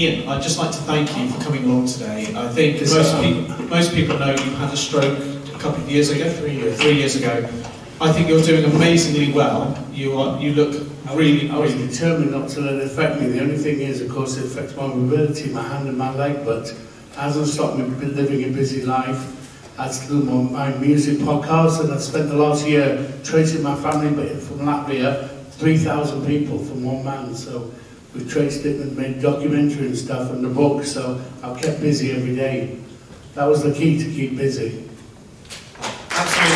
Ian, I'd just like to thank you for coming along today. I think most people know you had a stroke a couple of years ago, 3 years ago. I think you're doing amazingly well. You look really... I was determined not to let it affect me. The only thing is, of course, it affects my mobility, my hand and my leg, but it hasn't stopped me living a busy life. I do my music podcast, and I spent the last year tracing my family from Latvia, 3,000 people from one man, so we traced it and made documentary and stuff and the book, so I've kept busy every day. That was the key, to keep busy. Absolutely.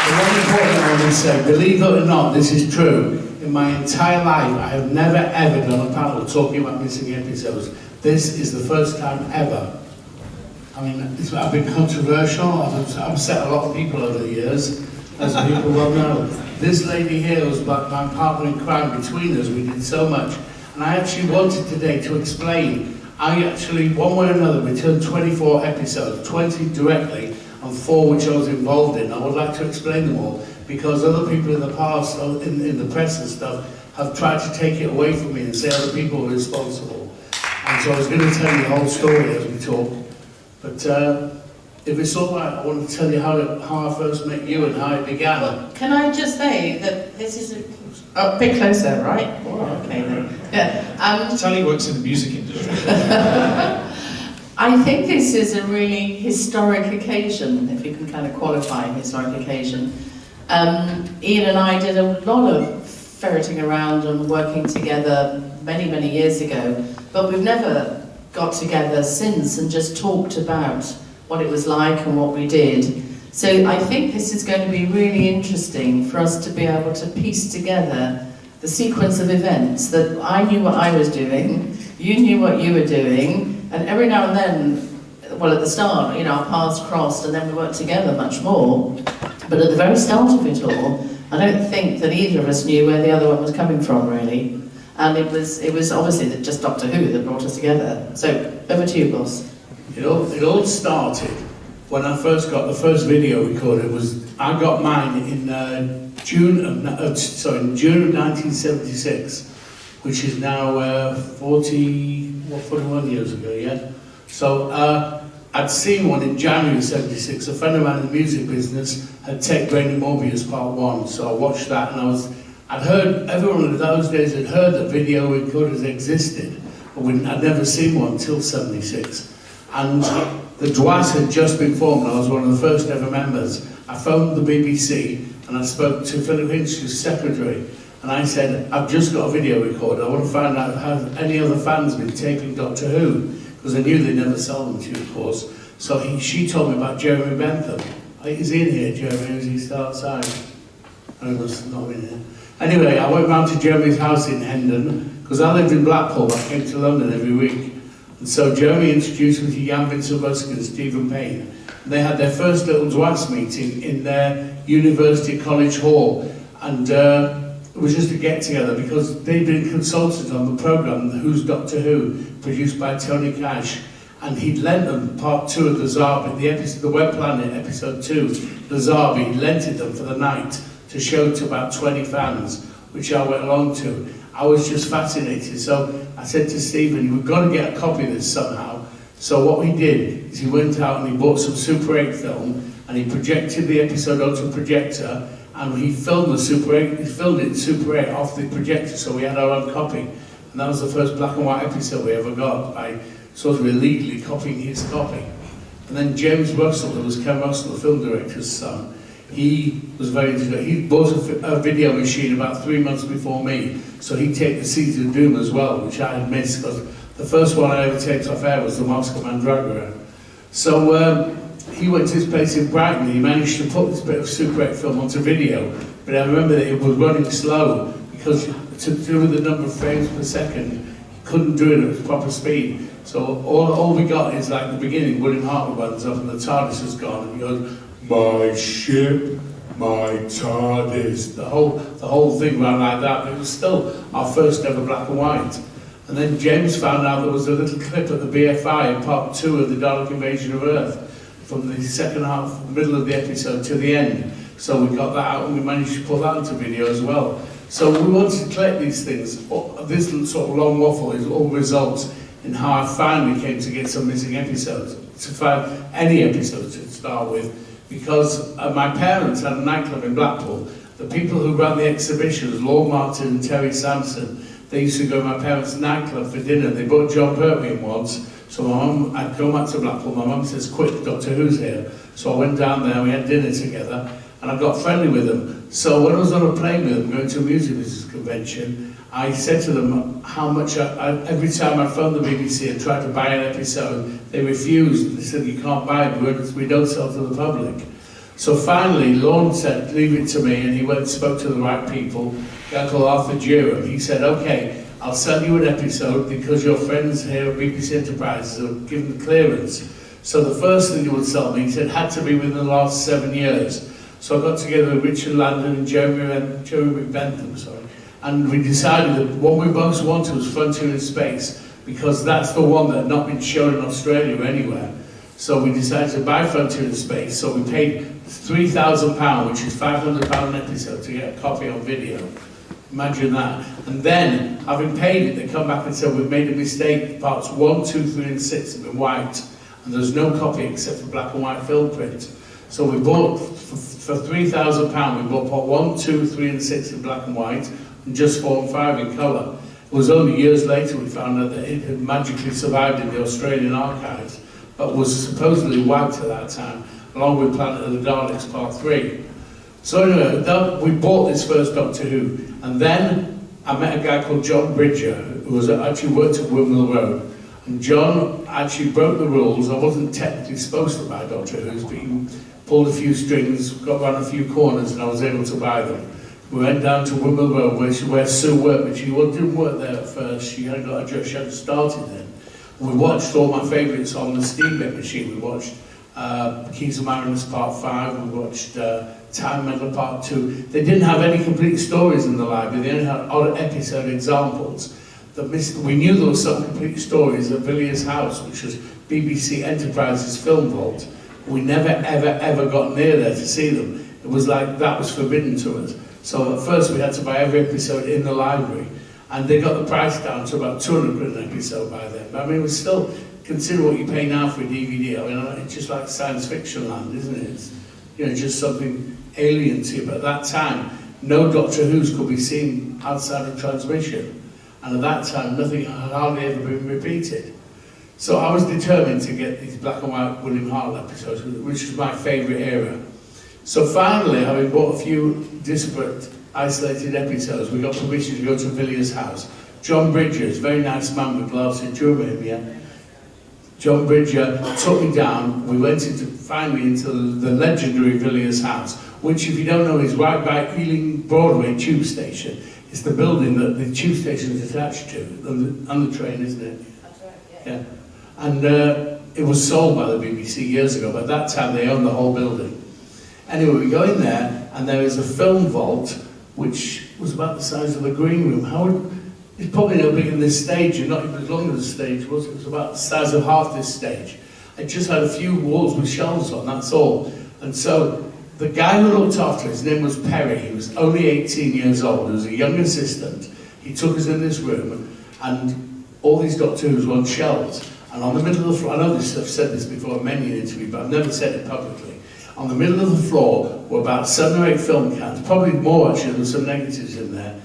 The one important I want to say, believe it or not, this is true. In my entire life, I have never ever done a panel talking about missing episodes. This is the first time ever. I mean, I've been controversial, I've upset a lot of people over the years, as people well know. This lady here was my partner in crime. Between us, we did so much. And I actually wanted today to explain, I actually, one way or another, returned 24 episodes, 20 directly, and 4 which I was involved in. I would like to explain them all, because other people in the past, in the press and stuff, have tried to take it away from me and say other people were responsible. And so I was going to tell you the whole story as we talk. But if it's all right, I want to tell you how I first met you and how it began. Well, can I just say that this is a bit closer, right? Oh, okay then. Yeah. Sally works in the music industry. I think this is a really historic occasion, if you can kind of qualify a historic occasion. Ian and I did a lot of ferreting around and working together many, many years ago, but we've never got together since and just talked about what it was like and what we did. So I think this is going to be really interesting for us to be able to piece together the sequence of events that I knew what I was doing, you knew what you were doing, and every now and then, well, at the start, you know, our paths crossed and then we worked together much more. But at the very start of it all, I don't think that either of us knew where the other one was coming from, really. And it was obviously just Doctor Who that brought us together. So, over to you, boss. It all started when I first got the first video recorded. I got mine in June of 1976, which is now 41 years ago, yeah? So I'd seen one in January of 76. A friend of mine in the music business had taken Brain and Morbius Part 1, so I watched that, and I'd heard, everyone in those days had heard that video recorders existed, but I'd never seen one until 76. And the DWAS had just been formed. I was one of the first ever members. I phoned the BBC and I spoke to Philip Hinch's secretary, and I said, I've just got a video recorder. I want to find out how any other fans been taping Doctor Who, because I knew they'd never sell them to you, of course. So she told me about Jeremy Bentham. Is he in here, Jeremy? Is he still outside? I must not been here. Anyway, I went round to Jeremy's house in Hendon, because I lived in Blackpool, but I came to London every week. And so Jeremy introduced me to Jan Vincent-Busck and Stephen Payne. And they had their first little DWAS meeting in their University College Hall. And it was just a get-together, because they'd been consulted on the programme, Who's Doctor Who, produced by Tony Cash. And he'd lent them part 2 of the Zarbi, the Web Planet, episode 2, the Zarbi. He lent it them for the night to show to about 20 fans, which I went along to. I was just fascinated, so I said to Stephen, we've got to get a copy of this somehow. So what we did is he went out and he bought some Super 8 film, and he projected the episode onto a projector, and he filmed it in Super 8 off the projector, so we had our own copy. And that was the first black and white episode we ever got, by sort of illegally copying his copy. And then James Russell, who was Ken Russell, the film director's son, he was very into it. He bought a video machine about 3 months before me, so he'd take the Seeds of Doom as well, which I had missed, because the first one I ever taped off air was the Moscow Mandragora. So he went to his place in Brighton, and he managed to put this bit of Super 8 film onto video, but I remember that it was running slow, because to do with the number of frames per second, he couldn't do it at proper speed. So all we got is like the beginning, William Hartnell runs up and the TARDIS has gone, and he goes, "My ship, my TARDIS." The whole thing ran like that, but it was still our first ever black and white. And then James found out there was a little clip at the BFI in part 2 of the Dalek Invasion of Earth, from the second half, middle of the episode to the end. So we got that out and we managed to put that into video as well. So we wanted to collect these things. This sort of long waffle is all results in how I finally came to get some missing episodes, to find any episodes to start with, because my parents had a nightclub in Blackpool. The people who ran the exhibitions, Lord Martin and Terry Sampson, they used to go to my parents' nightclub for dinner. They brought John Pertwee once. So my mum, I'd go back to Blackpool, my mum says, quick, Doctor Who's here. So I went down there, we had dinner together, and I got friendly with them. So when I was on a plane with them, going to a music business convention, I said to them how much, every time I phoned the BBC and tried to buy an episode, they refused. They said, you can't buy it, we don't sell to the public. So finally, Lorne said, leave it to me, and he went and spoke to the right people, a guy called Arthur Durham. He said, okay, I'll sell you an episode because your friends here at BBC Enterprises have given the clearance. So the first thing you would sell me, he said, had to be within the last 7 years. So I got together with Richard Landon and Jeremy Bentham, and we decided that what we most wanted was Frontier in Space, because that's the one that had not been shown in Australia or anywhere. So we decided to buy Frontier in Space, so we paid £3,000, which is £500 an episode, to get a copy on video. Imagine that. And then, having paid it, they come back and said, we've made a mistake, parts 1, 2, 3 and 6 have been wiped, and there's no copy except for black and white film print. So we bought, for £3,000, we bought part 1, 2, 3 and 6 in black and white, and just 4 and 5 in colour. It was only years later we found out that it had magically survived in the Australian archives, but was supposedly wiped at that time, along with Planet of the Daleks Part 3. So anyway, we bought this first Doctor Who, and then I met a guy called John Bridger, who was actually worked at Windmill Road. And John actually broke the rules. I wasn't technically supposed to buy Doctor Who's, but he pulled a few strings, got around a few corners, and I was able to buy them. We went down to Windmill Road, where Sue worked, but she didn't work there at first. She hadn't got a job, she hadn't started then. And we watched all my favourites on the Steamboat machine. We watched Keys of Marinus Part 5, we watched Time Meddler Part 2. They didn't have any complete stories in the library, they only had odd episode examples. We knew there were some complete stories at Villiers House, which was BBC Enterprises Film Vault. We never, ever got near there to see them. It was like that was forbidden to us. So at first we had to buy every episode in the library, and they got the price down to about 200 quid an episode by then. But I mean, it was still, consider what you pay now for a DVD. I mean, it's just like science fiction land, isn't it? It's, you know, just something alien to you. But at that time, no Doctor Who's could be seen outside of transmission. And at that time, nothing had hardly ever been repeated. So I was determined to get these black and white William Hartnell episodes, which was my favourite era. So finally, having bought a few disparate, isolated episodes, we got permission to go to Villiers House. John Bridger, a very nice man with glasses, do you remember him, yeah? John Bridger took me down. We went finally into the legendary Villiers House, which, if you don't know, is right by Ealing Broadway tube station. It's the building that the tube station is attached to, and the train, isn't it? That's right, yeah. And it was sold by the BBC years ago, but at that time they owned the whole building. Anyway, we go in there, and there is a film vault, which was about the size of a green room. It's probably no bigger than this stage, and not even as long as the stage was. It was about the size of half this stage. It just had a few walls with shelves on, that's all. And so the guy who looked after, his name was Perry. He was only 18 years old. He was a young assistant. He took us in this room, and all these Doctor Who's were on shelves. And on the middle of the floor, I know I've said this before in many interviews, but I've never said it publicly. On the middle of the floor were about 7 or 8 film cans, probably more actually, there were some negatives in there.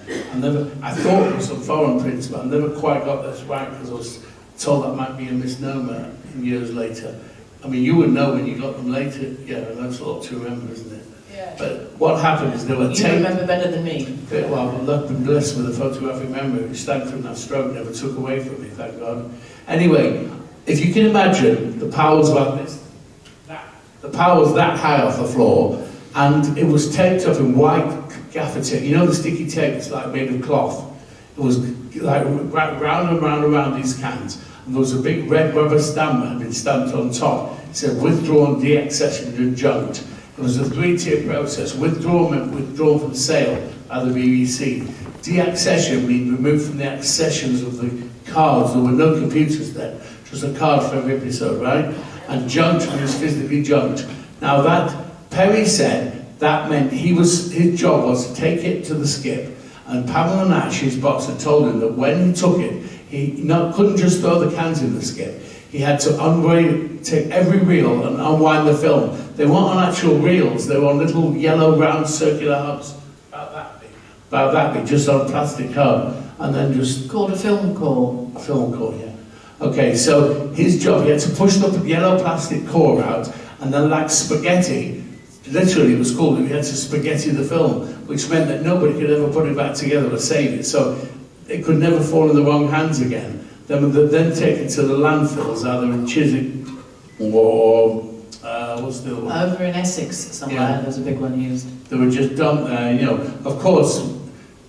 I thought there were some foreign prints, but I never quite got this right because I was told that might be a misnomer years later. I mean, you would know when you got them later. Yeah, that's a lot to remember, isn't it? Yeah. But what happened is there were You remember better than me. Well, I've been blessed with a photographic memory, which thanks from that stroke never took away from me, thank God. Anyway, if you can imagine, the power was like this. The power was that high off the floor, and it was taped up in white gaffer tape. You know the sticky tape that's like made of cloth? It was like round and round around these cans. And there was a big red rubber stamp that had been stamped on top. It said withdrawn, deaccessioned, and adjunct. It was a 3-tier process. Withdrawn meant withdrawn from sale by the BBC. Deaccession means removed from the accessions of the cards. There were no computers then, just a card for every episode, right? And junked means physically junked. Now that, Perry said, that meant his job was to take it to the skip And Pamela Nash, his boss, had told him that when he took it, he couldn't just throw the cans in the skip. He had to take every reel and unwind the film. They weren't on actual reels, they were on little yellow round circular hubs, about that big, just on a plastic hub, and then just... Called a film core. A film core, yeah. Okay, so his job, he had to push the yellow plastic core out, and then like spaghetti, literally it was called, he had to spaghetti the film, which meant that nobody could ever put it back together or save it, so it could never fall in the wrong hands again. Then take it to the landfills, either in Chiswick or what's the other one? Over in Essex somewhere, Yeah. there's a big one used. They were just dumped there, you know. Of course,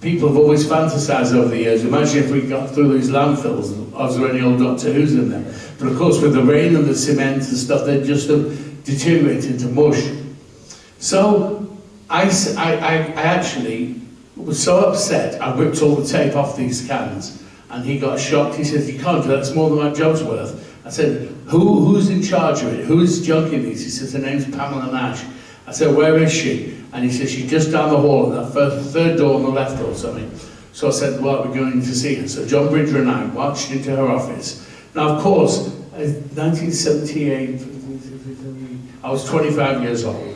people have always fantasised over the years. Imagine if we got through these landfills, was there any old Doctor Who's in there? But of course, with the rain and the cement and stuff, they'd just deteriorate into mush. So I actually was so upset, I ripped all the tape off these cans. And he got shocked. He said, "You can't do that, it's more than my job's worth." I said, who's in charge of it? Who's junking these? He says, "Her name's Pamela Nash." I said, "Where is she?" And he said, "She's just down the hall, at that third door on the left or something." So I said, "Well, we're going to see her." So John Bridger and I marched into her office. Now, of course, 1978, I was 25 years old,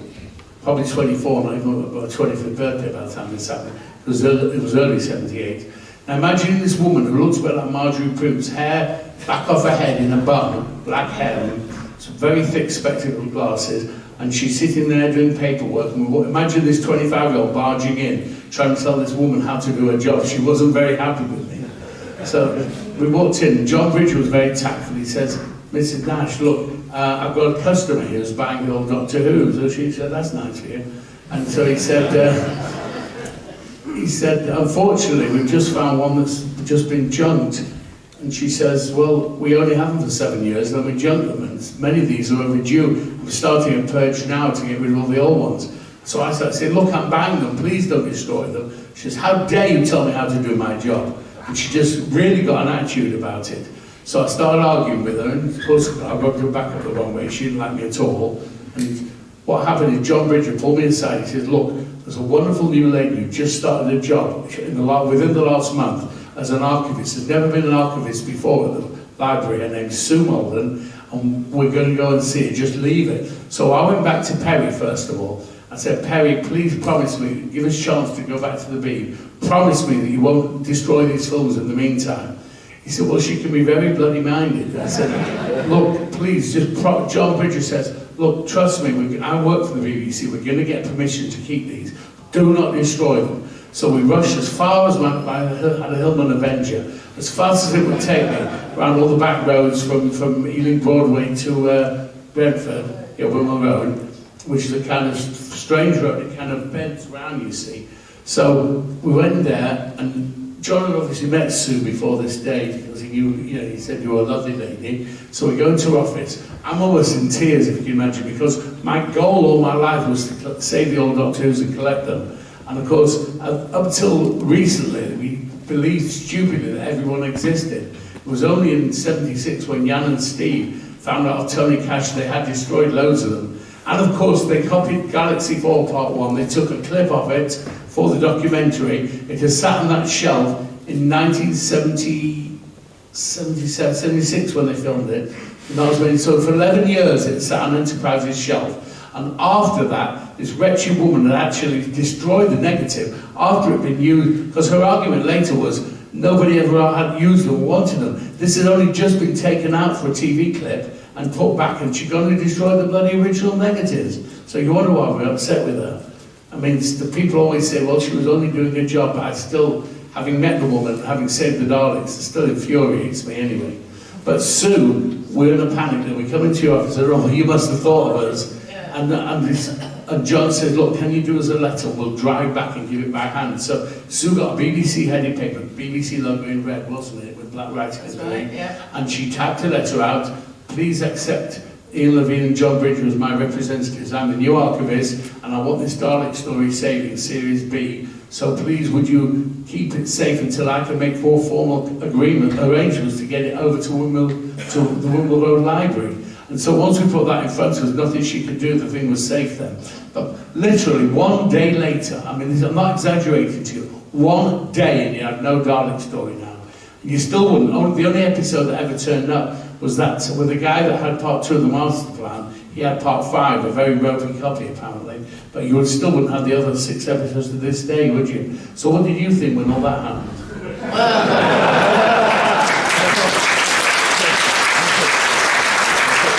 probably 24, not even my 25th birthday by the time this happened. It was early 78. Now imagine this woman who looks a bit like Marjorie Pruitt's hair, back off her head in a bun, black hair, and some very thick spectacle glasses, and she's sitting there doing paperwork. And imagine this 25-year-old barging in, trying to tell this woman how to do her job. She wasn't very happy with me. So we walked in. John Bridger was very tactful. He says, "Mrs. Nash, look, I've got a customer here who's buying the old Doctor Who." So she said, "That's nice for you." And so he said, "Unfortunately, we've just found one that's just been junked." And she says, "Well, we only have them for 7 years, then we junk them, and many of these are overdue. We're starting a purge now to get rid of all the old ones." So I said, "Look, I'm buying them, please don't destroy them." She says, "How dare you tell me how to do my job?" And she just really got an attitude about it. So I started arguing with her, and of course I rubbed her back up the wrong way. She didn't like me at all. And what happened is John Bridger pulled me aside. He says, "Look, there's a wonderful new lady who just started a job within the last month as an archivist. There's never been an archivist before at the library. Her name's Sue Malden, and we're going to go and see her. Just leave it." So I went back to Perry first of all. I said, "Perry, please promise me, give us a chance to go back to the Beeb. Promise me that you won't destroy these films in the meantime." He said, "Well, she can be very bloody minded." I said, "Look, please, John Bridger says, look, trust me, I work for the BBC, we're going to get permission to keep these. Do not destroy them." So we rushed as far as I had a Hillman Avenger, as fast as it would take me, around all the back roads from Ealing Broadway to Brentford, Wimmel Road, which is a kind of strange road, it kind of bends round, you see. So we went there, and John had obviously met Sue before this day, because he knew, he said, "You were a lovely lady." So we go into her office. I'm almost in tears, if you can imagine, because my goal all my life was to save the old Doctor Who's and collect them. And of course, up till recently, we believed stupidly that everyone existed. It was only in '76 when Jan and Steve found out of Tony Cash they had destroyed loads of them. And of course, they copied Galaxy 4 Part 1. They took a clip of it for the documentary. It has sat on that shelf in 1976 when they filmed it. And that was when, so for 11 years it sat on Enterprise's shelf. And after that, this wretched woman had actually destroyed the negative after it had been used, because her argument later was nobody ever had used them or wanted them. This had only just been taken out for a TV clip and put back, and she'd gone and destroyed the bloody original negatives. So you wonder why we're upset with her. I mean, the people always say, well, she was only doing her job, but I still, having met the woman, having saved the Daleks, it still infuriates me anyway. But Sue, we're in a panic, and we come into your office and say, "Oh, you must have thought of us." And John said, "Look, can you do us a letter? We'll drive back and give it by hand." So Sue got a BBC headed paper, BBC logo in red, wasn't it, with black writing. That's right, yeah. And she typed a letter out, "Please accept Ian Levine and John Bridger as my representatives. I'm the new archivist, and I want this Dalek story saved in Series B. So please, would you keep it safe until I can make more formal arrangements to get it over to the Wimbledon Road Library." And so once we put that in front of us, nothing she could do, the thing was safe then. But literally 1 day later, I mean, I'm not exaggerating to you, one day and you had no Dalek story now. And you still wouldn't. The only episode that ever turned up was that with the guy that had part 2 of the master plan, he had part 5, a very ropey copy apparently, but you still wouldn't have the other 6 episodes to this day, would you? So what did you think when all that happened?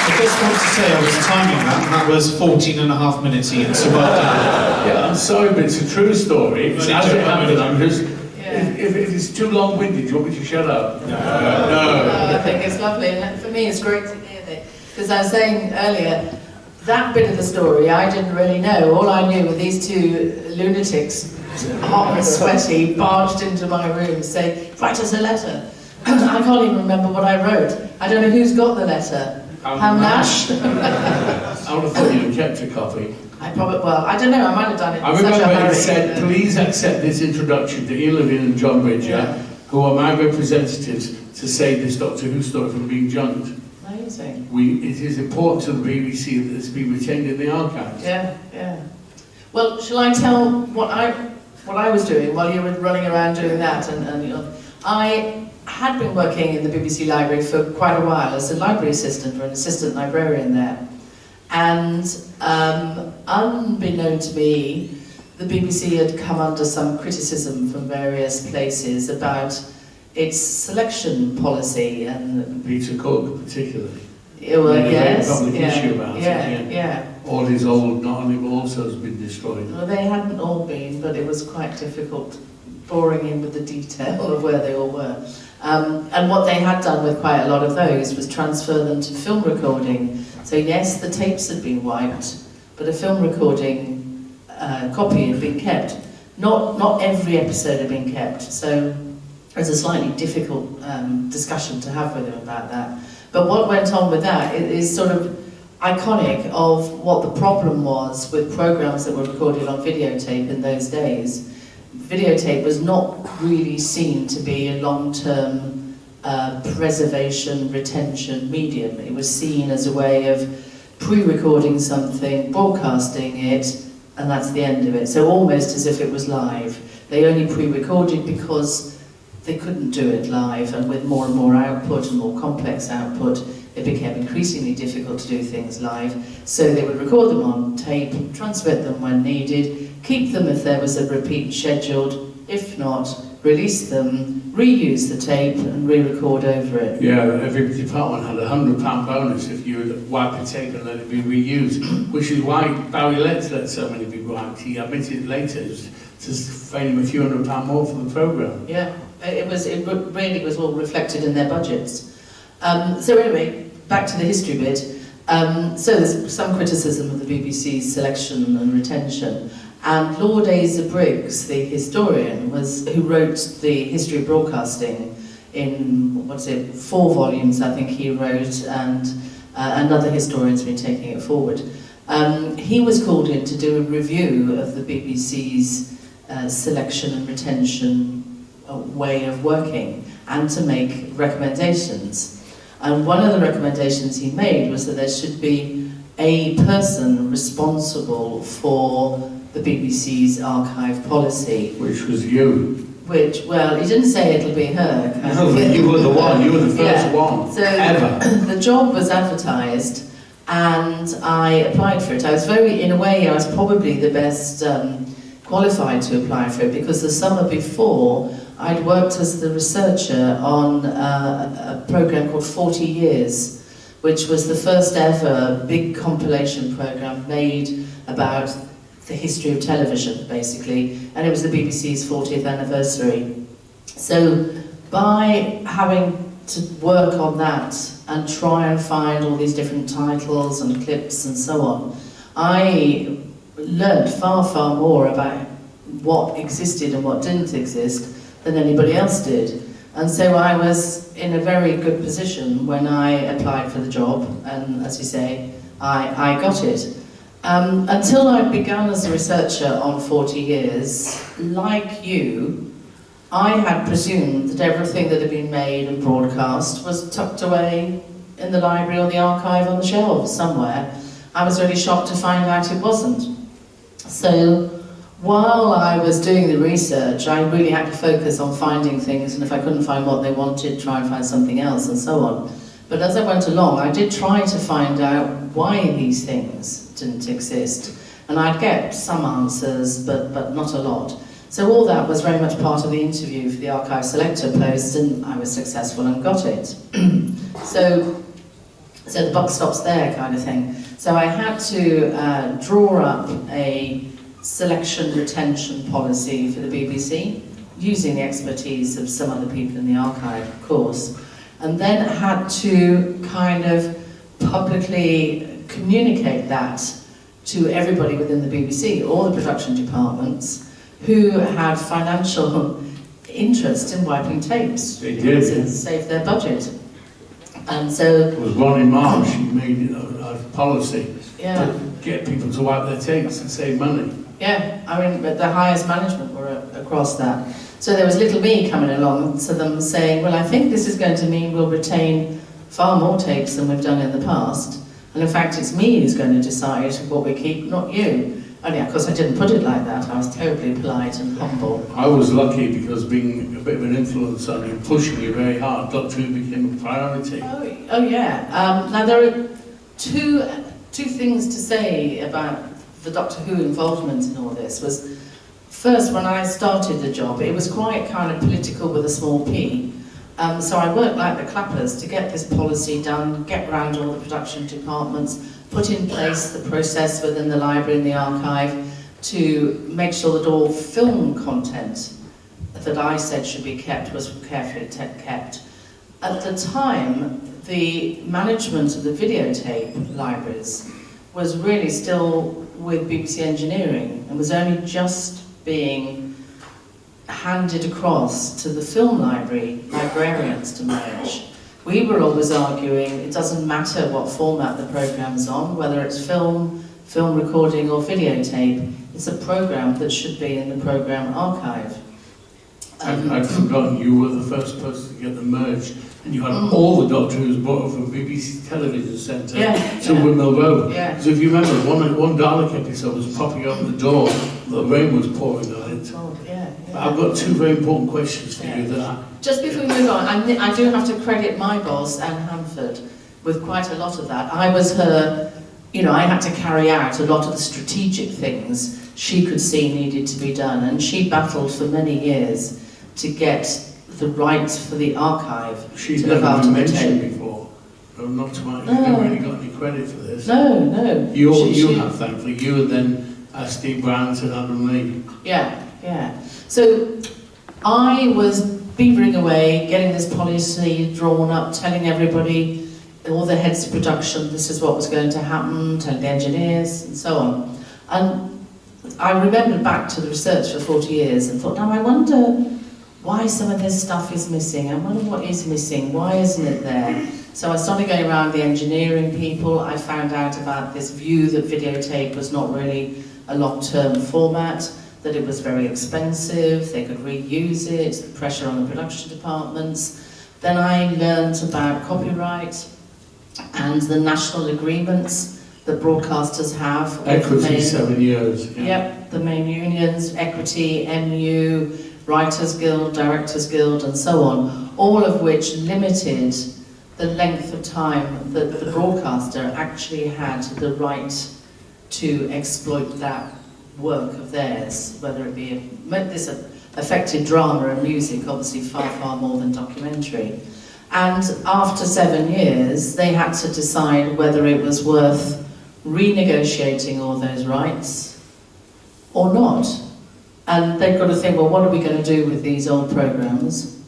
I just want to say I was timing that, and that was 14 and a half minutes, Ian, so well done. Yeah, I'm sorry, but it's a true story. As it happened, I'm just... If it's too long-winded, do you want me to shut up? No. I think it's lovely, and for me it's great to hear that. Because I was saying earlier, that bit of the story I didn't really know. All I knew were these 2 lunatics, hot and sweaty, barged into my room saying, write us a letter. I can't even remember what I wrote. I don't know who's got the letter. How Nash? I would have thought you'd kept a copy. I don't know, I might have done it. I remember it said, please accept this introduction to Ian Levine and John Bridger, who are my representatives to save this Doctor Who story from being junked. Amazing. It is important to the BBC that it's been retained in the archives. Yeah. Well, shall I tell what I was doing while you were running around doing that? I had been working in the BBC Library for quite a while as a library assistant or an assistant librarian there. And unbeknown to me, the BBC had come under some criticism from various places about its selection policy and Peter Cook, particularly. Yes, public issue about yeah. All his old non also has been destroyed. Well, they hadn't all been, but it was quite difficult boring in with the detail of where they all were. And what they had done with quite a lot of those was transfer them to film recording. So yes, the tapes had been wiped, but a film recording copy had been kept. Not every episode had been kept, so it was a slightly difficult discussion to have with him about that. But what went on with that is sort of iconic of what the problem was with programs that were recorded on videotape in those days. Videotape was not really seen to be a long-term preservation, retention medium. It was seen as a way of pre-recording something, broadcasting it, and that's the end of it. So almost as if it was live. They only pre-recorded because they couldn't do it live, and with more and more output and more complex output, it became increasingly difficult to do things live. So they would record them on tape, transmit them when needed, keep them if there was a repeat scheduled, if not, release them, reuse the tape and re-record over it. Yeah, every department had a £100 bonus if you would wipe the tape and let it be reused, which is why Barry Letts let so many be wiped. He admitted later to paying him a few £100 more for the programme. Yeah, it really was all reflected in their budgets. So anyway, back to the history bit. So there's some criticism of the BBC's selection and retention. And Lord Asa Briggs, the historian, who wrote the history of broadcasting in, 4 volumes, I think he wrote, and another historian's been taking it forward. He was called in to do a review of the BBC's selection and retention way of working, and to make recommendations. And one of the recommendations he made was that there should be a person responsible for the BBC's archive policy. Which was you. Well, he didn't say it'll be her. No, but you were the one, you were the first one, so ever. The job was advertised, and I applied for it. In a way, I was probably the best qualified to apply for it, because the summer before, I'd worked as the researcher on a program called 40 Years, which was the first ever big compilation program made about the history of television, basically, and it was the BBC's 40th anniversary. So by having to work on that and try and find all these different titles and clips and so on, I learned far, far more about what existed and what didn't exist than anybody else did. And so I was in a very good position when I applied for the job, and as you say, I got it. Until I'd begun as a researcher on 40 Years, like you, I had presumed that everything that had been made and broadcast was tucked away in the library or the archive on the shelves somewhere. I was really shocked to find out it wasn't. So while I was doing the research, I really had to focus on finding things, and if I couldn't find what they wanted, try and find something else, and so on. But as I went along, I did try to find out why these things didn't exist. And I'd get some answers, but not a lot. So all that was very much part of the interview for the Archive Selector post, and I was successful and got it. So the buck stops there, kind of thing. So I had to draw up a selection retention policy for the BBC, using the expertise of some other people in the archive, of course, and then had to kind of publicly communicate that to everybody within the BBC, all the production departments, who had financial interest in wiping tapes. They did. To save their budget. And so... It was Ronnie Marsh who made a policy Yeah. to get people to wipe their tapes and save money. Yeah, I mean, but the highest management were across that. So there was little me coming along to them saying, well, I think this is going to mean we'll retain far more tapes than we've done in the past. And in fact, it's me who's going to decide what we keep, not you. Only, of course, I didn't put it like that. I was terribly polite and humble. I was lucky because being a bit of an influence on you, pushing you very hard, Doctor Who became a priority. Oh yeah. Now there are two things to say about the Doctor Who involvement in all this. Was first, when I started the job, it was quite kind of political with a small p. So I worked like the clappers to get this policy done, get round all the production departments, put in place the process within the library and the archive to make sure that all film content that I said should be kept was carefully kept. At the time, the management of the videotape libraries was really still with BBC Engineering and was only just being handed across to the film library librarians to manage. We were always arguing it doesn't matter what format the programme's on, whether it's film recording or videotape, it's a programme that should be in the programme archive. I'd forgotten you were the first person to get them merged, and you had all the Doctor Who's brought from BBC Television Centre to Windmill Road. Yeah. So if you remember, one Dalek episode was popping up the door, the rain was pouring on it. Oh, yeah. But I've got two very important questions for you that Just before we move on, I do have to credit my boss, Anne Hanford, with quite a lot of that. I was her, I had to carry out a lot of the strategic things she could see needed to be done, and she battled for many years to get the rights for the archive she's to look never after been the tape. mentioned before. No, not to my, No. you've never really got any credit for this. No. You have, thankfully. You and then Steve Brown and Adam Lee. Yeah. So I was beavering away, getting this policy drawn up, telling everybody, all the heads of production, this is what was going to happen, telling the engineers, and so on. And I remembered back to the research for 40 years and thought, now I wonder why some of this stuff is missing. I wonder what is missing, why isn't it there? So I started going around the engineering people. I found out about this view that videotape was not really a long-term format, that it was very expensive, they could reuse it, the pressure on the production departments. Then I learned about copyright and the national agreements that broadcasters have. Equity, 7 years. Yeah. Yep, the main unions, Equity, MU, Writers Guild, Directors Guild, and so on, all of which limited the length of time that the broadcaster actually had the right to exploit that work of theirs, whether it be this affected drama and music, obviously far more than documentary. And after 7 years, they had to decide whether it was worth renegotiating all those rights or not. And they've got to think, well, what are we going to do with these old programmes?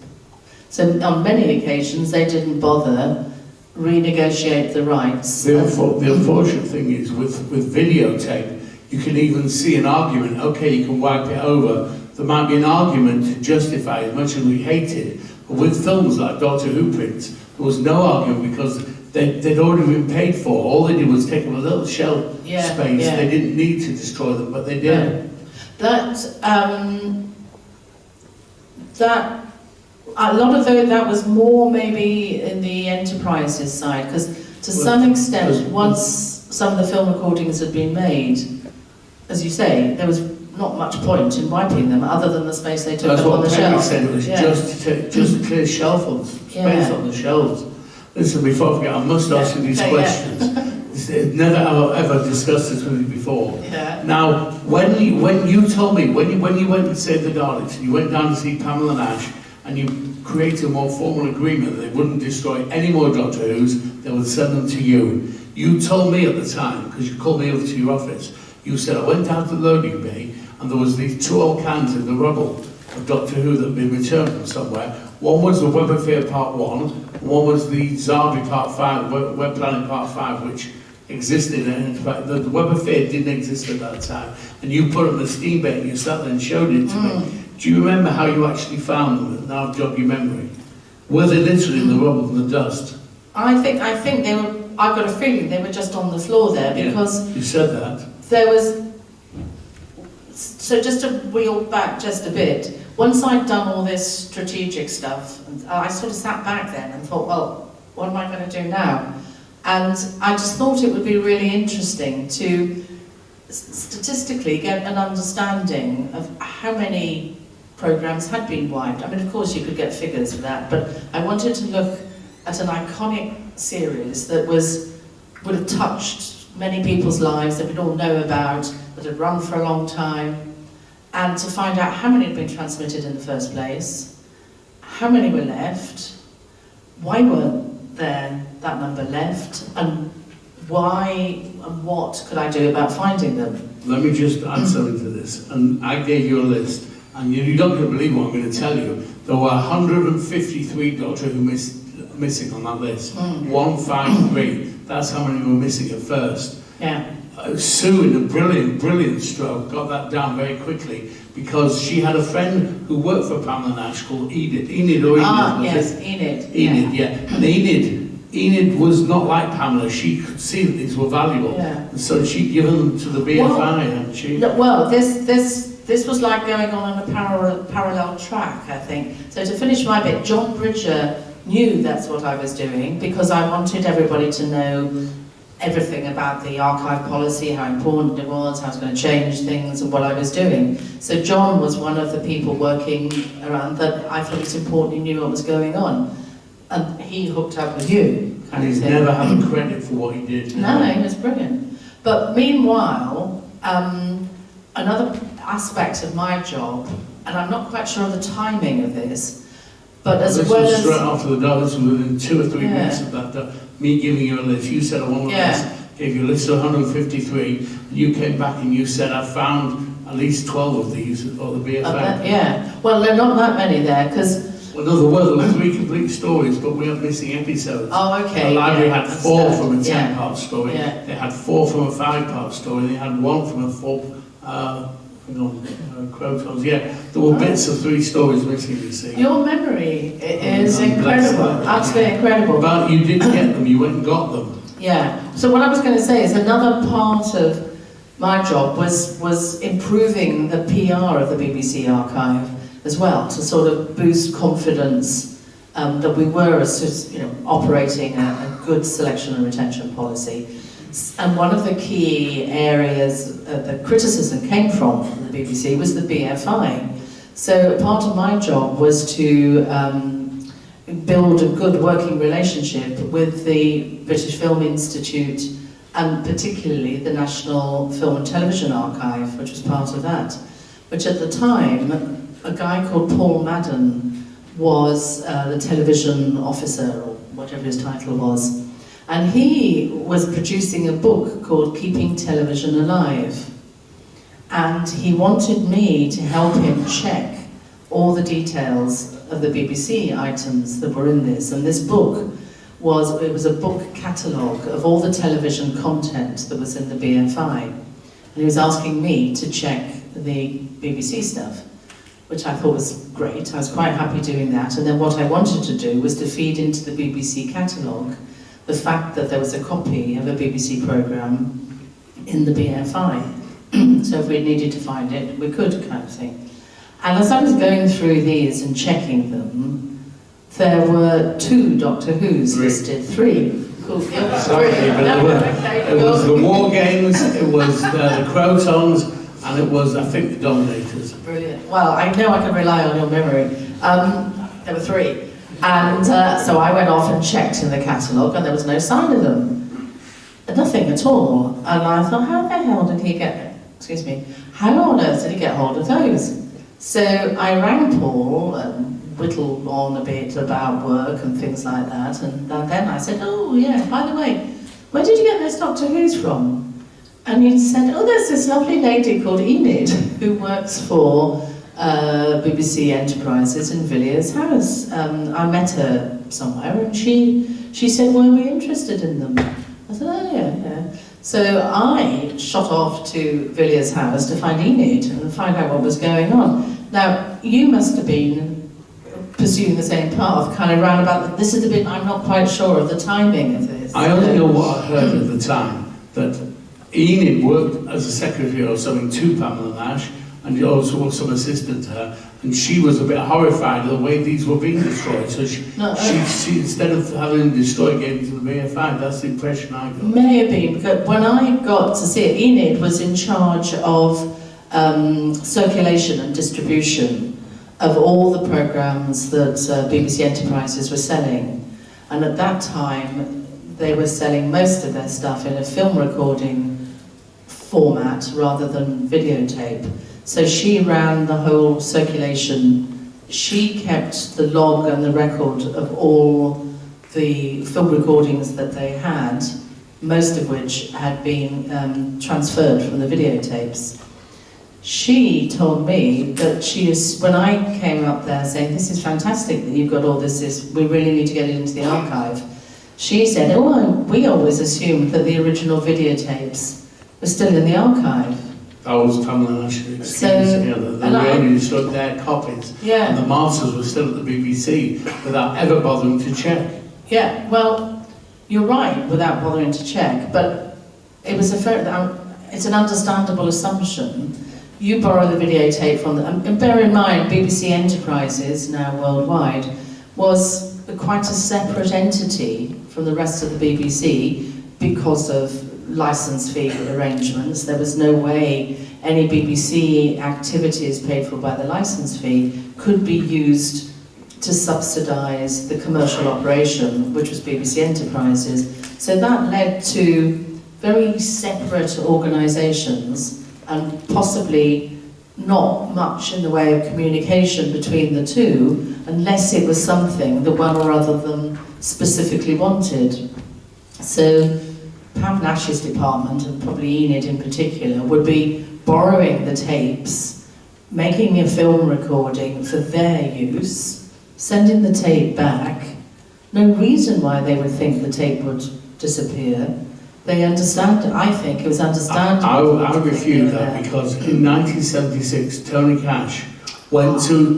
So on many occasions, they didn't bother renegotiate the rights. The unfortunate thing is, with videotape, you can even see an argument. Okay, you can wipe it over. There might be an argument to justify it, as much as we hate it. But with films like Doctor Who prints, there was no argument because they'd already been paid for. All they did was take up a little shelf space. Yeah. They didn't need to destroy them, but they did. That a lot of that was more maybe in the enterprises side, because to some extent, once some of the film recordings had been made, as you say, there was not much point in wiping them other than the space they took That's up on what the Perry shelf. said, it was just to clear space Yeah. on the shelves. Listen, before I forget, I must ask you these Okay, questions. I've never ever discussed this with you before. Yeah. Now, when you told me, when you went and saved the Daleks, you went down to see Pamela Nash, and you created a more formal agreement that they wouldn't destroy any more Doctor Who's, they would send them to you. You told me at the time, because you called me over to your office, you said, I went down to the loading bay, and there was these 2 old cans in the rubble of Doctor Who that had been returned from somewhere. One was the Web Affair Part 1, and one was the Zarbi Part 5, Web Planet Part 5, which existed, and in fact, the Web Affair didn't exist at that time. And you put it in the steam bay, and you sat there and showed it to me. Do you remember how you actually found them? Now I've jogged your memory. Were they literally in the rubble and the dust? I think they were. I've got a feeling they were just on the floor there because you said that. there was. So just to wheel back just a bit, once I'd done all this strategic stuff, I sort of sat back then and thought, well, what am I going to do now? And I just thought it would be really interesting to statistically get an understanding of how many programs had been wiped. I mean, of course, you could get figures for that, but I wanted to look at an iconic series that would have touched many people's lives, that we'd all know about, that had run for a long time, and to find out how many had been transmitted in the first place, how many were left, why weren't there that number left, and why and what could I do about finding them? Let me just add something to this. And I gave you a list, and you're not going to believe what I'm going to tell you. There were 153 Doctor Who missing on that list. 153. That's how many were missing at first. Yeah. Sue, in a brilliant stroke, got that down very quickly because she had a friend who worked for Pamela Nash called Enid. Enid. Yes, Enid. Enid, yeah. And Enid was not like Pamela. She could see that these were valuable. Yeah. And so she'd given them to the BFI, hadn't she? Well, this was like going on a parallel track, I think. So to finish my bit, John Bridger knew that's what I was doing because I wanted everybody to know everything about the archive policy, how important it was, how it's going to change things, and what I was doing. So John was one of the people working around that I thought it was important he knew what was going on. And he hooked up with you. And he's never had a credit for what he did. No, he was brilliant. But meanwhile, another aspect of my job, and I'm not quite sure of the timing of this, but as this well was as... straight after the Daleks, within 2 or 3 weeks of that, me giving you a list. You said I want a list, gave you a list of 153, and you came back and you said I found at least 12 of these at the BFA. Yeah, well, there are not that many there, because... Well, no, there were 3 complete stories, but we had missing episodes. Oh, okay. The library had 4 from a 10 Yeah. part story, Yeah. they had 4 from a 5 part story, they had 1 from a 4 Crotons. Yeah, there were bits of 3 stories missing, you see. Your memory is incredible, absolutely incredible. But you didn't get them, you went and got them. Yeah, so what I was going to say is another part of my job was improving the PR of the BBC archive as well, to sort of boost confidence that we were operating a good selection and retention policy. And one of the key areas that criticism came from the BBC was the BFI. So part of my job was to build a good working relationship with the British Film Institute and particularly the National Film and Television Archive, which was part of that, which at the time, a guy called Paul Madden was the television officer, or whatever his title was. And he was producing a book called Keeping Television Alive. And he wanted me to help him check all the details of the BBC items that were in this. And this book was a book catalogue of all the television content that was in the BFI. And he was asking me to check the BBC stuff, which I thought was great. I was quite happy doing that. And then what I wanted to do was to feed into the BBC catalogue the fact that there was a copy of a BBC programme in the BFI. So if we needed to find it, we could, kind of thing. And as I was going through these and checking them, there were 2 Doctor Who's listed, 3. Cool. Sorry, but it was the War Games, it was the Crotons, and it was, I think, the Dominators. Brilliant. Well, I know I can rely on your memory. There were 3. And so I went off and checked in the catalogue, and there was no sign of them. Nothing at all. And I thought, how the hell did he get, how on earth did he get hold of those? So I rang Paul and whittled on a bit about work and things like that, and then I said, oh yeah, by the way, where did you get those Doctor Who's from? And he said, oh, there's this lovely lady called Enid who works for BBC Enterprises in Villiers House. I met her somewhere, and she said, were we interested in them? I said, oh yeah. So I shot off to Villiers House to find Enid and find out what was going on. Now, you must have been pursuing the same path, kind of roundabout. This is the bit I'm not quite sure of the timing of this. I only know what I heard at the time, that Enid worked as a secretary or something to Pamela Nash, and also was some assistant to her, and she was a bit horrified at the way these were being destroyed. So she instead of having them destroyed, gave them to the BFI. That's the impression I got. May have been, because when I got to see it, Enid was in charge of circulation and distribution of all the programmes that BBC Enterprises were selling. And at that time, they were selling most of their stuff in a film recording format rather than videotape. So she ran the whole circulation. She kept the log and the record of all the film recordings that they had, most of which had been transferred from the videotapes. She told me that when I came up there saying, this is fantastic that you've got all this, we really need to get it into the archive. She said, oh, we always assumed that the original videotapes were still in the archive. That was Pamela Nash's excuse. They only destroyed their copies. Yeah. And the masters were still at the BBC without ever bothering to check. Yeah, well, you're right, without bothering to check, but it was it's an understandable assumption. You borrow the videotape from and bear in mind, BBC Enterprises, now worldwide, was quite a separate entity from the rest of the BBC because of license fee arrangements. There was no way any BBC activities paid for by the license fee could be used to subsidise the commercial operation, which was BBC Enterprises. So that led to very separate organisations and possibly not much in the way of communication between the two, unless it was something that one or other of them specifically wanted. So Pam Nash's department, and probably Enid in particular, would be borrowing the tapes, making a film recording for their use, sending the tape back. No reason why they would think the tape would disappear. They understand, I think it was understandable. I refute that, because in 1976, Tony Cash went to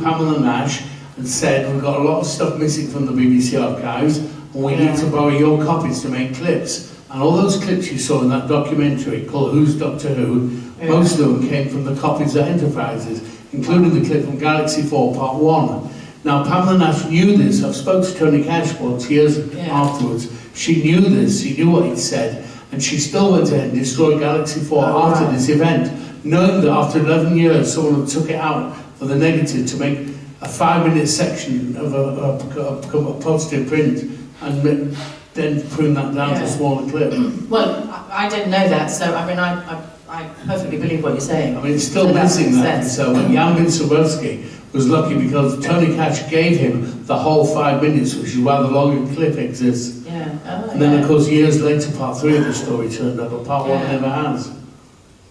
Pamela Nash and said, we've got a lot of stuff missing from the BBC archives, and we need to borrow your copies to make clips. And all those clips you saw in that documentary called Who's Doctor Who, most of them came from the copies of Enterprises, including the clip from Galaxy 4 Part 1. Now, Pamela Nash knew this. I've spoken to Tony Cash once years afterwards. She knew this, she knew what he'd said, and she still went ahead and destroyed Galaxy 4 after this event, knowing that after 11 years someone took it out for the negative to make a 5-minute section of a positive print, and then prune that down to a smaller clip. Well, I didn't know that, so I mean, I perfectly believe what you're saying. I mean, it's still missing that. So Jan Vincerowski was lucky because Tony Cash gave him the whole 5 minutes, which is why the longer clip exists. And then, of course, years later, part 3 of the story turned up, but part 1 never has.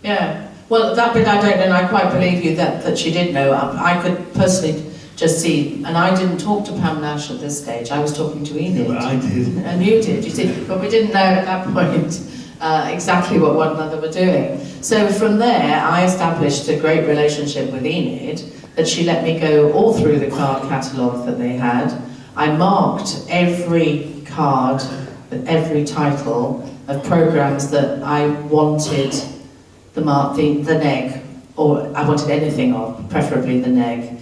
Yeah. Well, that bit I don't know, and I quite believe you that she did know. I could personally just see, and I didn't talk to Pam Nash at this stage, I was talking to Enid. Yeah, but I did. And you did, you see, but we didn't know at that point exactly what one another were doing. So from there, I established a great relationship with Enid, that she let me go all through the card catalogue that they had. I marked every card, every title of programmes that I wanted the neg, or I wanted anything of, preferably the neg.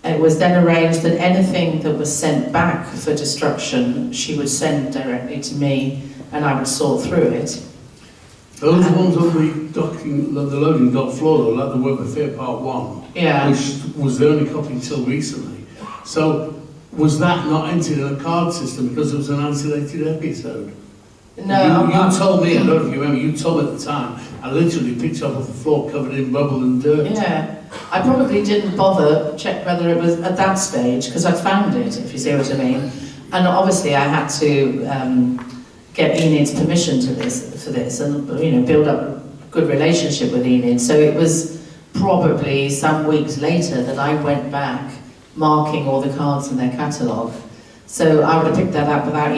It was then arranged that anything that was sent back for destruction, she would send directly to me, and I would sort through it. Those ones on the loading dock floor, though, like the Work with Fear Part 1, Yeah. which was the only copy until recently. So, was that not entered in a card system because it was an isolated episode? No, You told me, I don't know if you remember, you told me at the time, I literally picked up off the floor covered in rubble and dirt. yeah. I probably didn't bother check whether it was at that stage because I'd found it, if you see what I mean. And obviously I had to get Enid's permission for this and build up a good relationship with Enid. So it was probably some weeks later that I went back marking all the cards in their catalogue. So I would have picked that up without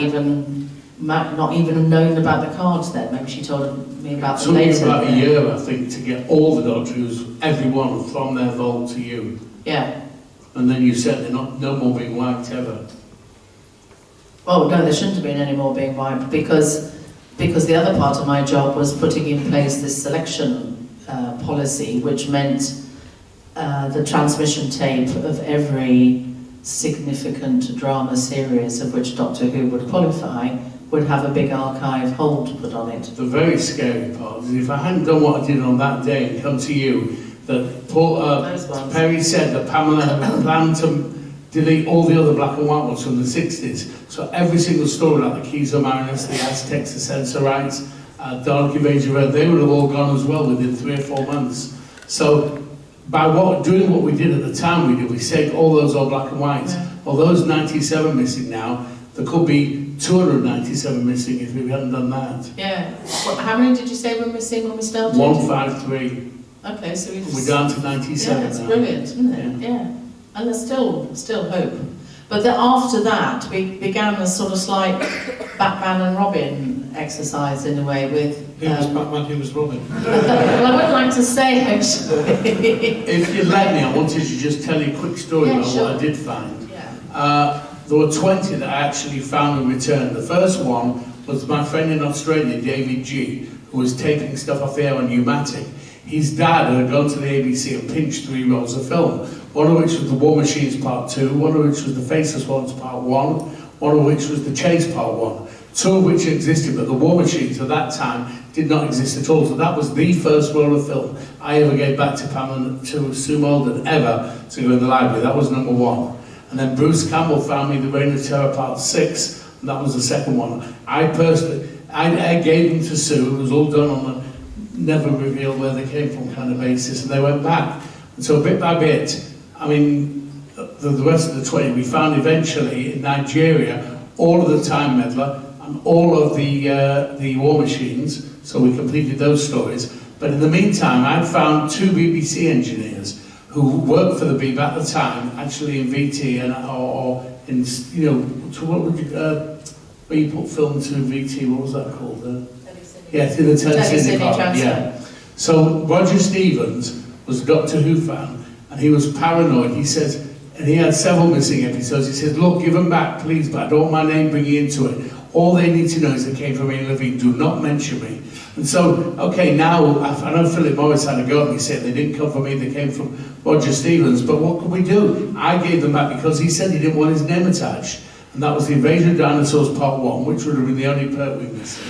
not even known about the cards then. Maybe she told me about them later. It took me about a year, I think, to get all the Doctor Who's, everyone from their vault to you. Yeah. And then you said they're no more being wiped ever. Oh no, there shouldn't have been any more being wiped because the other part of my job was putting in place this selection policy, which meant the transmission tape of every significant drama series of which Doctor Who would qualify would have a big archive hold put on it. The very scary part is if I hadn't done what I did on that day and come to you, that Perry said that Pamela had planned to delete all the other black and white ones from the 60s. So every single story, like the Keys of Marinus, the Aztecs, the Sensorites, Dalek Invasion, they would have all gone as well within 3 or 4 months. So by doing what we did at the time we saved all those old black and whites. Yeah. Well, those 97 missing now, there could be 297 missing if we hadn't done that. Yeah. How many did you say were missing when we started? 153. Okay, so We're down to 97 yeah, it's now. brilliant, isn't it? Yeah. And there's still hope. But then after that, we began a sort of slight Batman and Robin exercise in a way with... Who was Batman, who was Robin? Well, I would like to say, actually... If you let me, I wanted to just tell you a quick story about sure. what I did find. Yeah. There were 20 that I actually found and returned. The first one was my friend in Australia, David G, who was taping stuff off the air on Pneumatic. His dad had gone to the ABC and pinched 3 rolls of film, one of which was the War Machines Part 2, one of which was the Faceless Ones Part 1, one of which was the Chase Part 1, 2 of which existed, but the War Machines at that time did not exist at all. So that was the first roll of film I ever gave back to Pamela, to Sue Malden, ever to go in the library. That was number 1. And then Bruce Campbell found me the Reign of Terror Part 6, and that was the second one. I gave them to Sue. It was all done on a never revealed where they came from kind of basis, and they went back. And so bit by bit, I mean, the rest of the 20, we found eventually in Nigeria all of the Time Meddler and all of the War Machines, so we completed those stories. But in the meantime, I'd found 2 BBC engineers who worked for the Beeb at the time, actually in VT or in, to what would you, where you put film to VT, what was that called? Yes, in the Telecine department, yeah. So Roger Stevens was a Doctor Who fan, and he was paranoid. He says, and he had several missing episodes. He said, look, give them back, please, but I don't want my name bringing into it. All they need to know is they came from Ian Levine. Do not mention me. And so, okay, now, I know Philip Morris had a go at me saying they didn't come from me, they came from Roger Stevens, but what could we do? I gave them back because he said he didn't want his name attached. And that was the Invasion of Dinosaurs Part 1, which would have been the only part we missed.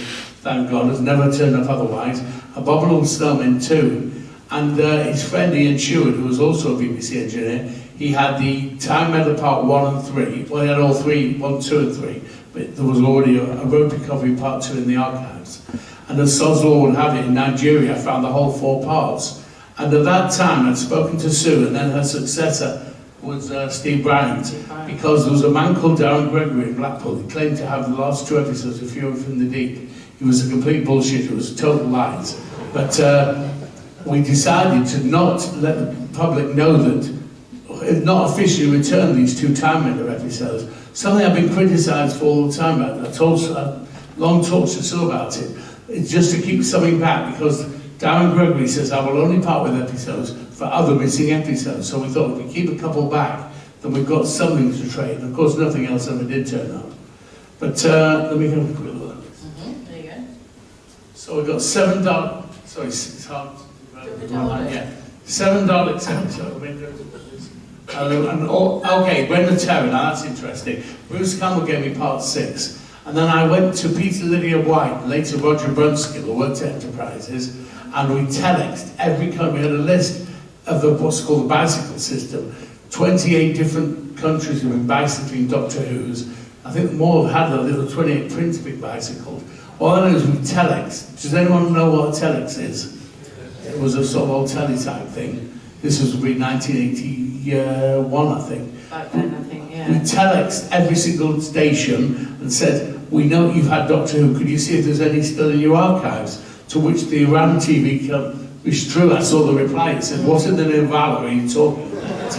Thank God, has never turned up otherwise. Abominable Snowmen 2. And his friend Ian Stewart, who was also a BBC engineer, he had the Time Meddler Part 1 and 3. Well, he had all 3, 1, 2 and 3. But there was already a ropey copy of Part 2 in the archives. And as Sod's Law would have it, in Nigeria, I found the whole 4 parts. And at that time, I'd spoken to Sue, and then her successor was Steve Bryant, because there was a man called Darren Gregory in Blackpool. He claimed to have the last 2 episodes of Fury from the Deep. It was a complete bullshit, it was total lies. But we decided to not let the public know that, not officially return these 2 Time Meddler episodes. Something I've been criticised for all the time. I long talked to Sue about it. It's just to keep something back, because Darren Gregory says I will only part with episodes for other missing episodes. So we thought if we keep a couple back, then we've got something to trade. And of course, nothing else ever did turn up. But let me have a quick look. There you go. So we've got $7. Sorry, it's hard. Yeah, $7 episode. Okay, Reign of Terror. Now that's interesting. Bruce Campbell gave me Part 6. And then I went to Peter Lydia White, later Roger Brunskill, who worked at Enterprises, and we telexed every country. We had a list of what's called the bicycle system. 28 different countries have been bicycling Doctor Who's. I think more have had a little 28 prints big bicycled. All I know is we telex. Does anyone know what a telex is? It was a sort of old telly type thing. This was 1981, I think. Back then, I think, yeah. We telexed every single station and said, we know you've had Doctor Who, could you see if there's any still in your archives? To which the Iran TV came, which is true, I saw the reply, it said, what in the name of Allah are you talking about?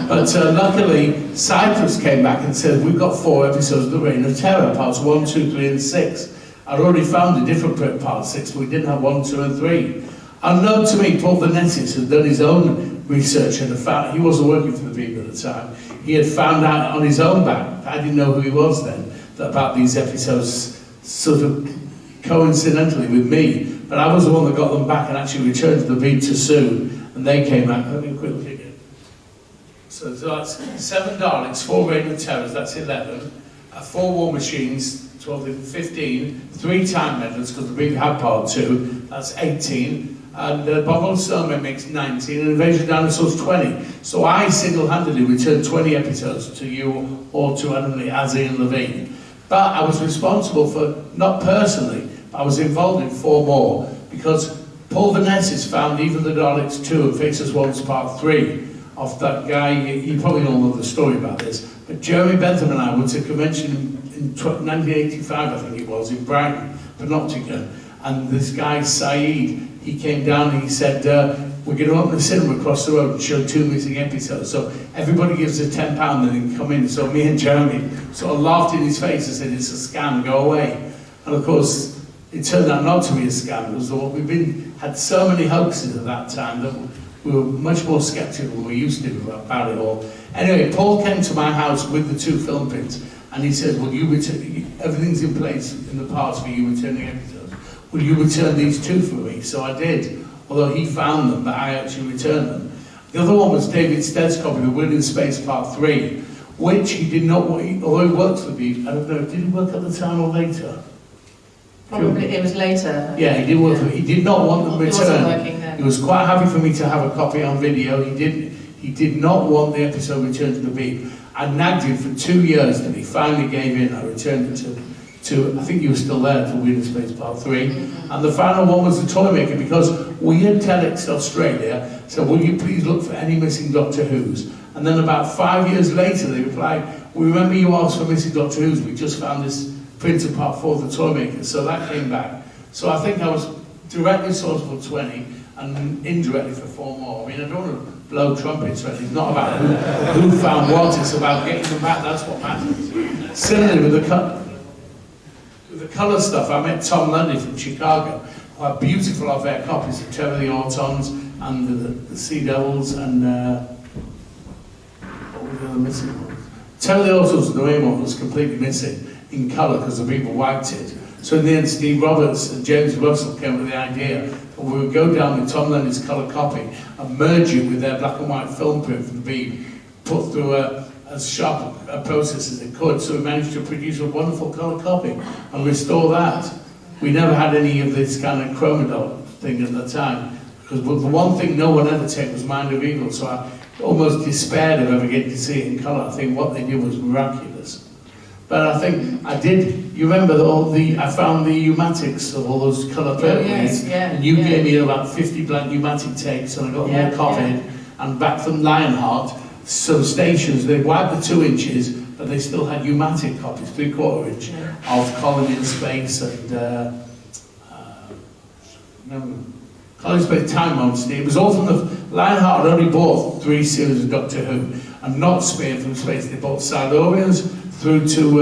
But luckily, Cyprus came back and said, we've got 4 episodes of The Reign of Terror, parts 1, 2, 3 and 6. I'd already found a different part 6, but we didn't have 1, 2 and 3. Unknown to me, Paul Venetis had done his own research and found, he wasn't working for the BBC at the time, he had found out on his own back, I didn't know who he was then, that about these episodes sort of coincidentally with me, but I was the one that got them back and actually returned to the beat to Sue, and they came back. Let me quickly look again. So that's 7 Daleks, 4 Reign of Terrors, that's 11, 4 War Machines, 12, 15, 3 Time Meddlers, because the big had part 2, that's 18, and Bob on Snowman makes 19, and Invasion of Dinosaurs 20. So I single-handedly returned 20 episodes to you or to Emily as Ian Levine. But I was responsible for, not personally, but I was involved in 4 more, because Paul Venetis found Even the Daleks 2 and Faces Once Part 3 of that guy, you probably all know the story about this, but Jeremy Bentham and I went to a convention in 1985, I think it was, in Brighton, Panoptica, and this guy, Saeed, he came down and he said, we're going to open the cinema across the road and show 2 missing episodes. So everybody gives us £10 and they can come in. So me and Jeremy sort of laughed in his face and said, it's a scam, go away. And of course, it turned out not to be a scam. It was had so many hoaxes at that time that we were much more sceptical than we used to be about it all. Anyway, Paul came to my house with the 2 film prints and he said, will you return, everything's in place in the parts for you returning episodes. Will you return these 2 for me? So I did. Although he found them, but I actually returned them. The other one was David Stead's copy of Within Space Part 3, which he did not want, although he worked for me, I don't know, did he work at the time or later? Probably, it was later. Yeah, he did work for me. He did not want them returned. He wasn't working then. He was quite happy for me to have a copy on video. He did not want the episode returned to the beat. I nagged him for 2 years till he finally gave in. I returned it to I think you were still there for Within Space Part 3. And the final one was the Toymaker, because we had telexed Australia, so will you please look for any missing Doctor Who's? And then about 5 years later they replied, we remember you asked for missing Doctor Who's, we just found this print of Part 4 of the Toymaker, so that came back. So I think I was directly responsible for 20 and indirectly for 4 more. I mean, I don't want to blow trumpets, right? It's not about who found what, it's about getting them back, that's what matters. Similarly with the colour stuff, I met Tom Lundy from Chicago, who had beautiful off-air copies of Terror of the Autons and the Sea Devils and what were the other missing ones? Terror of the Autons, the main one, was completely missing in colour because the people wiped it. So in the end, Steve Roberts and James Russell came up with the idea that we would go down with Tom Lundy's colour copy and merge it with their black and white film print from being put through as sharp a process as it could, so we managed to produce a wonderful colour copy and restore that. We never had any of this kind of chroma thing at the time, because the one thing no one ever took was Mind of Evil, so I almost despaired of ever getting to see it in colour. I think what they did was miraculous. But I think I did, you remember I found the pneumatics of all those colour purple yes, yeah, and you gave me about 50 blank pneumatic tapes and I got them all copied, and back from Lionheart, some stations, they wiped the 2 inches, but they still had pneumatic copies, 3/4 inch, of Colony in Space and Colony in Space Time Monster. It was all from the, Lionheart had only bought 3 series of Doctor Who, and not Spear from Space, they bought Silurians through to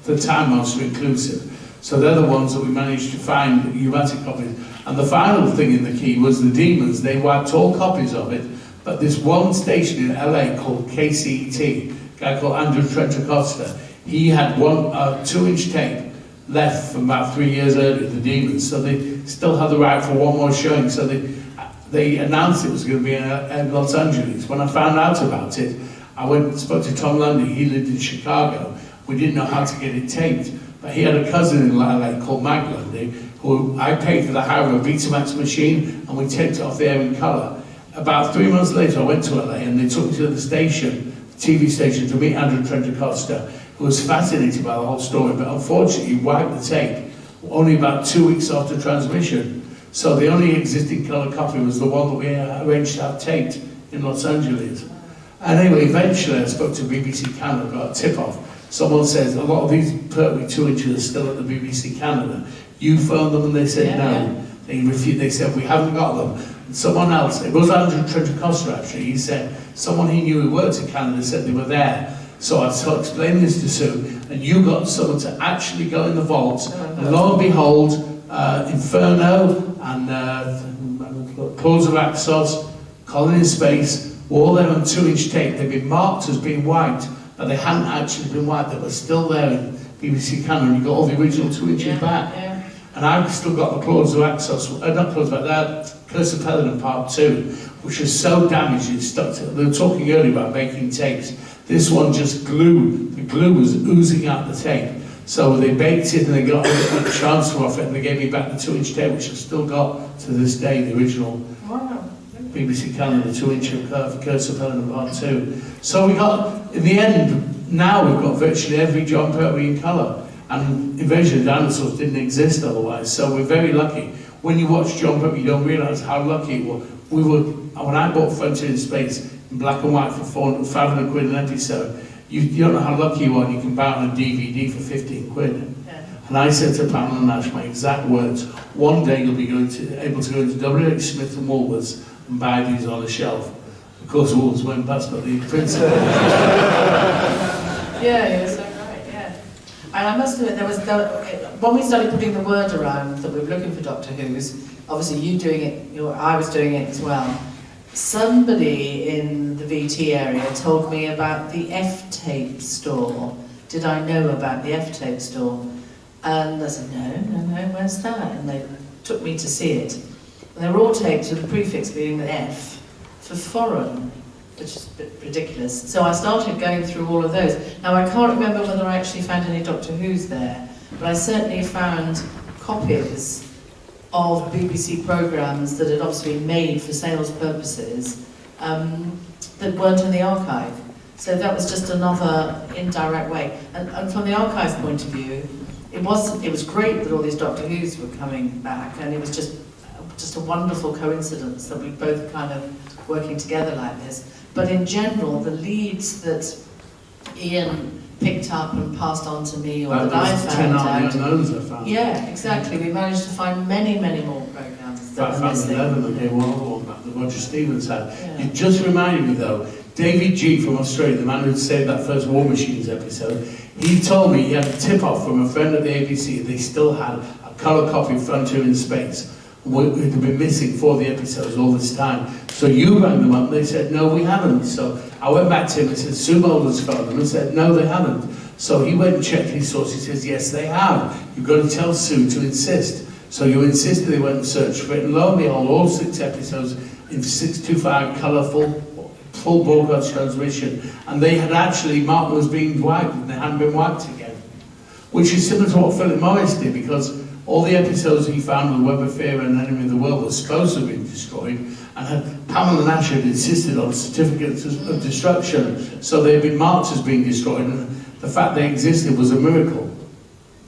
the Time Monster inclusive. So they're the ones that we managed to find pneumatic copies. And the final thing in the key was the Demons. They wiped all copies of it, but this one station in LA called KCET, a guy called Andrew Trent-Acosta, he had 2-inch tape left from about 3 years earlier, the Demons, so they still had the right for 1 more showing, so they announced it was going to be in Los Angeles. When I found out about it, I went and spoke to Tom Lundy, he lived in Chicago. We didn't know how to get it taped, but he had a cousin in LA called Magland, who I paid for the hire of a Betamax machine, and we taped it off the air in colour. About 3 months later, I went to LA, and they took me to the station, TV station, to meet Andrew Trent-Acosta, who was fascinated by the whole story, but unfortunately he wiped the tape only about 2 weeks after transmission. So the only existing colour copy was the one that we arranged to have taped in Los Angeles. And anyway, eventually I spoke to BBC Canada, got a tip-off. Someone says, a lot of these Pertwee 2 inches are still at the BBC Canada. You phoned them and they said no. Yeah. They refused, they said, we haven't got them. And someone else, it was Andrew Trent-Acosta actually, he said, someone he knew who worked in Canada said they were there. So I explained this to Sue, and you got someone to actually go in the vault, and lo and behold, Inferno and Pools of Axos, Colony in Space, were all there on 2-inch tape. They'd been marked as being wiped, but they hadn't actually been wiped. They were still there in BBC Canada. You got all the original 2 inches back. Yeah. And I've still got the Pools of Axos, not Pools, but that Curse of Pelham Part 2, which was so damaged it stuck to. They were talking earlier about making tapes. This one just glue. The glue was oozing out the tape. So they baked it and they got a transfer off it, and they gave me back the 2-inch tape, which I've still got to this day, the original. Wow. BBC Canada, 2-inch of Curse of Pelham Part 2. So we got, in the end, now we've got virtually every John Pertwee in colour. And Invasion of Dinosaurs didn't exist otherwise, so we're very lucky. When you watch John Pertwee, you don't realise how lucky we were. When I bought Fantom in Space in black and white for 500 quid an episode, you don't know how lucky you are. You can buy it on a DVD for 15 quid. Yeah. And I said to Pamela Nash, my exact words, one day you'll be able to go into W.H. Smith and Woolworths and buy these on a shelf. Of course, Woolworths went bust, but the principle. Yeah, you're so right, yeah. And I must admit, when we started putting the word around that we were looking for Doctor Who's, obviously you doing it, I was doing it as well, somebody in the VT area told me about the F-tape store. Did I know about the F-tape store? And I said, no, where's that? And they took me to see it. And they were all taped with the prefix being the F for foreign, which is a bit ridiculous. So I started going through all of those. Now I can't remember whether I actually found any Doctor Who's there, but I certainly found copies of BBC programmes that had obviously been made for sales purposes that weren't in the archive. So that was just another indirect way. And from the archive's point of view, it was great that all these Doctor Who's were coming back, and it was just a wonderful coincidence that we both kind of working together like this. But in general, the leads that Ian picked up and passed on to me, or that I found out. 10 unknowns I found. Yeah, exactly. We managed to find many more programs that I were found missing. 11 that gave one other one back that Roger Stevens had. Yeah. You just reminded me though, David G from Australia, the man who saved that first War Machines episode, he told me he had a tip-off from a friend at the ABC. They still had a colour copy of Frontier in Space. It had been missing for the episodes all this time. So you rang them up and they said, no, we haven't. So I went back to him and said, Sue Malden's phoned them and said, no, they haven't. So he went and checked his source. He says, yes, they have. You've got to tell Sue to insist. So you insisted, they went and searched for it. And lo and behold, all 6 episodes in 625 colourful, full broadcast transmission. And they had actually, Martin was being wiped and they hadn't been wiped again. Which is similar to what Philip Morris did, because all the episodes he found of the Web of Fear and Enemy of the World were supposed to have been destroyed, and had Pamela Nash had insisted on certificates of destruction, so they had been marked as being destroyed, and the fact they existed was a miracle.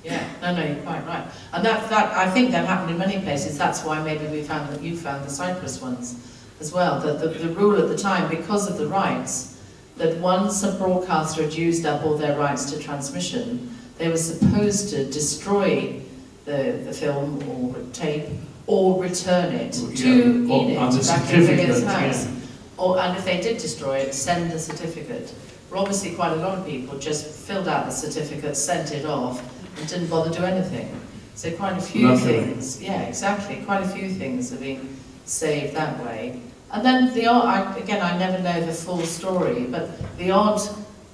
Yeah, no, you're quite right. And that I think that happened in many places. That's why maybe we found that you found the Cyprus ones as well. The rule at the time, because of the rights, that once a broadcaster had used up all their rights to transmission, they were supposed to destroy the film or tape or return it to Enid back in Villiers House. Yeah. And if they did destroy it, send a certificate. Well, obviously quite a lot of people just filled out the certificate, sent it off, and didn't bother do anything. So quite a few things, yeah, exactly, quite a few things have been saved that way. And then again, I never know the full story, but the odd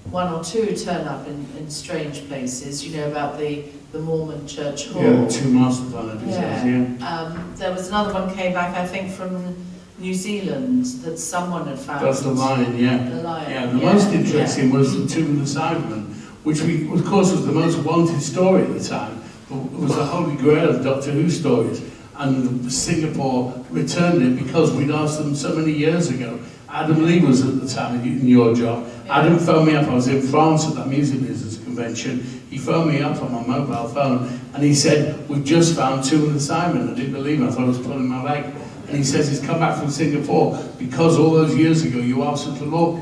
one or two turn up in strange places. You know about the Mormon Church Hall. Yeah, 2 Masterplan episodes, yeah. There was another one came back, I think, from New Zealand that someone had found. That's the Lion, yeah. The Lion. Yeah, the most interesting was the Tomb of the Cybermen, which of course was the most wanted story at the time. It was the holy grail of Doctor Who stories. And Singapore returned it because we'd asked them so many years ago. Adam Lee was at the time in your job. Adam phoned me up. I was in France at that music business convention. He phoned me up on my mobile phone and he said, "We've just found two in the Simon." I didn't believe him. I thought I was pulling my leg. And he says he's come back from Singapore because all those years ago you asked them to look.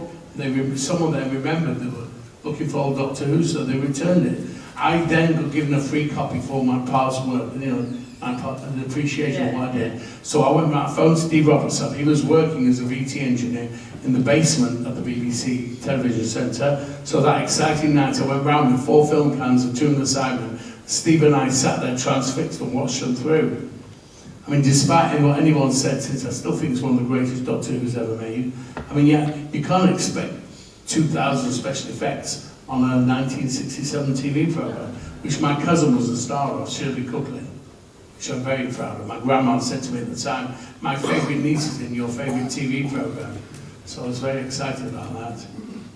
Some of them remembered they were looking for old Doctor Who, so they returned it. I then got given a free copy for my past work, an appreciation of what I did. So I went around, phoned Steve Robertson. He was working as a VT engineer in the basement of the BBC television centre. So that exciting night, I went round with 4 film cans of Two in the Simon. Steve and I sat there transfixed and watched them through. I mean, despite what anyone said since, I still think it's one of the greatest Doctor Who's ever made. I mean, yeah, you can't expect 2,000 special effects on a 1967 TV programme, which my cousin was the star of, Shirley Cooklin, which I'm very proud of. My grandma said to me at the time, "My favourite niece is in your favourite TV programme." So I was very excited about that.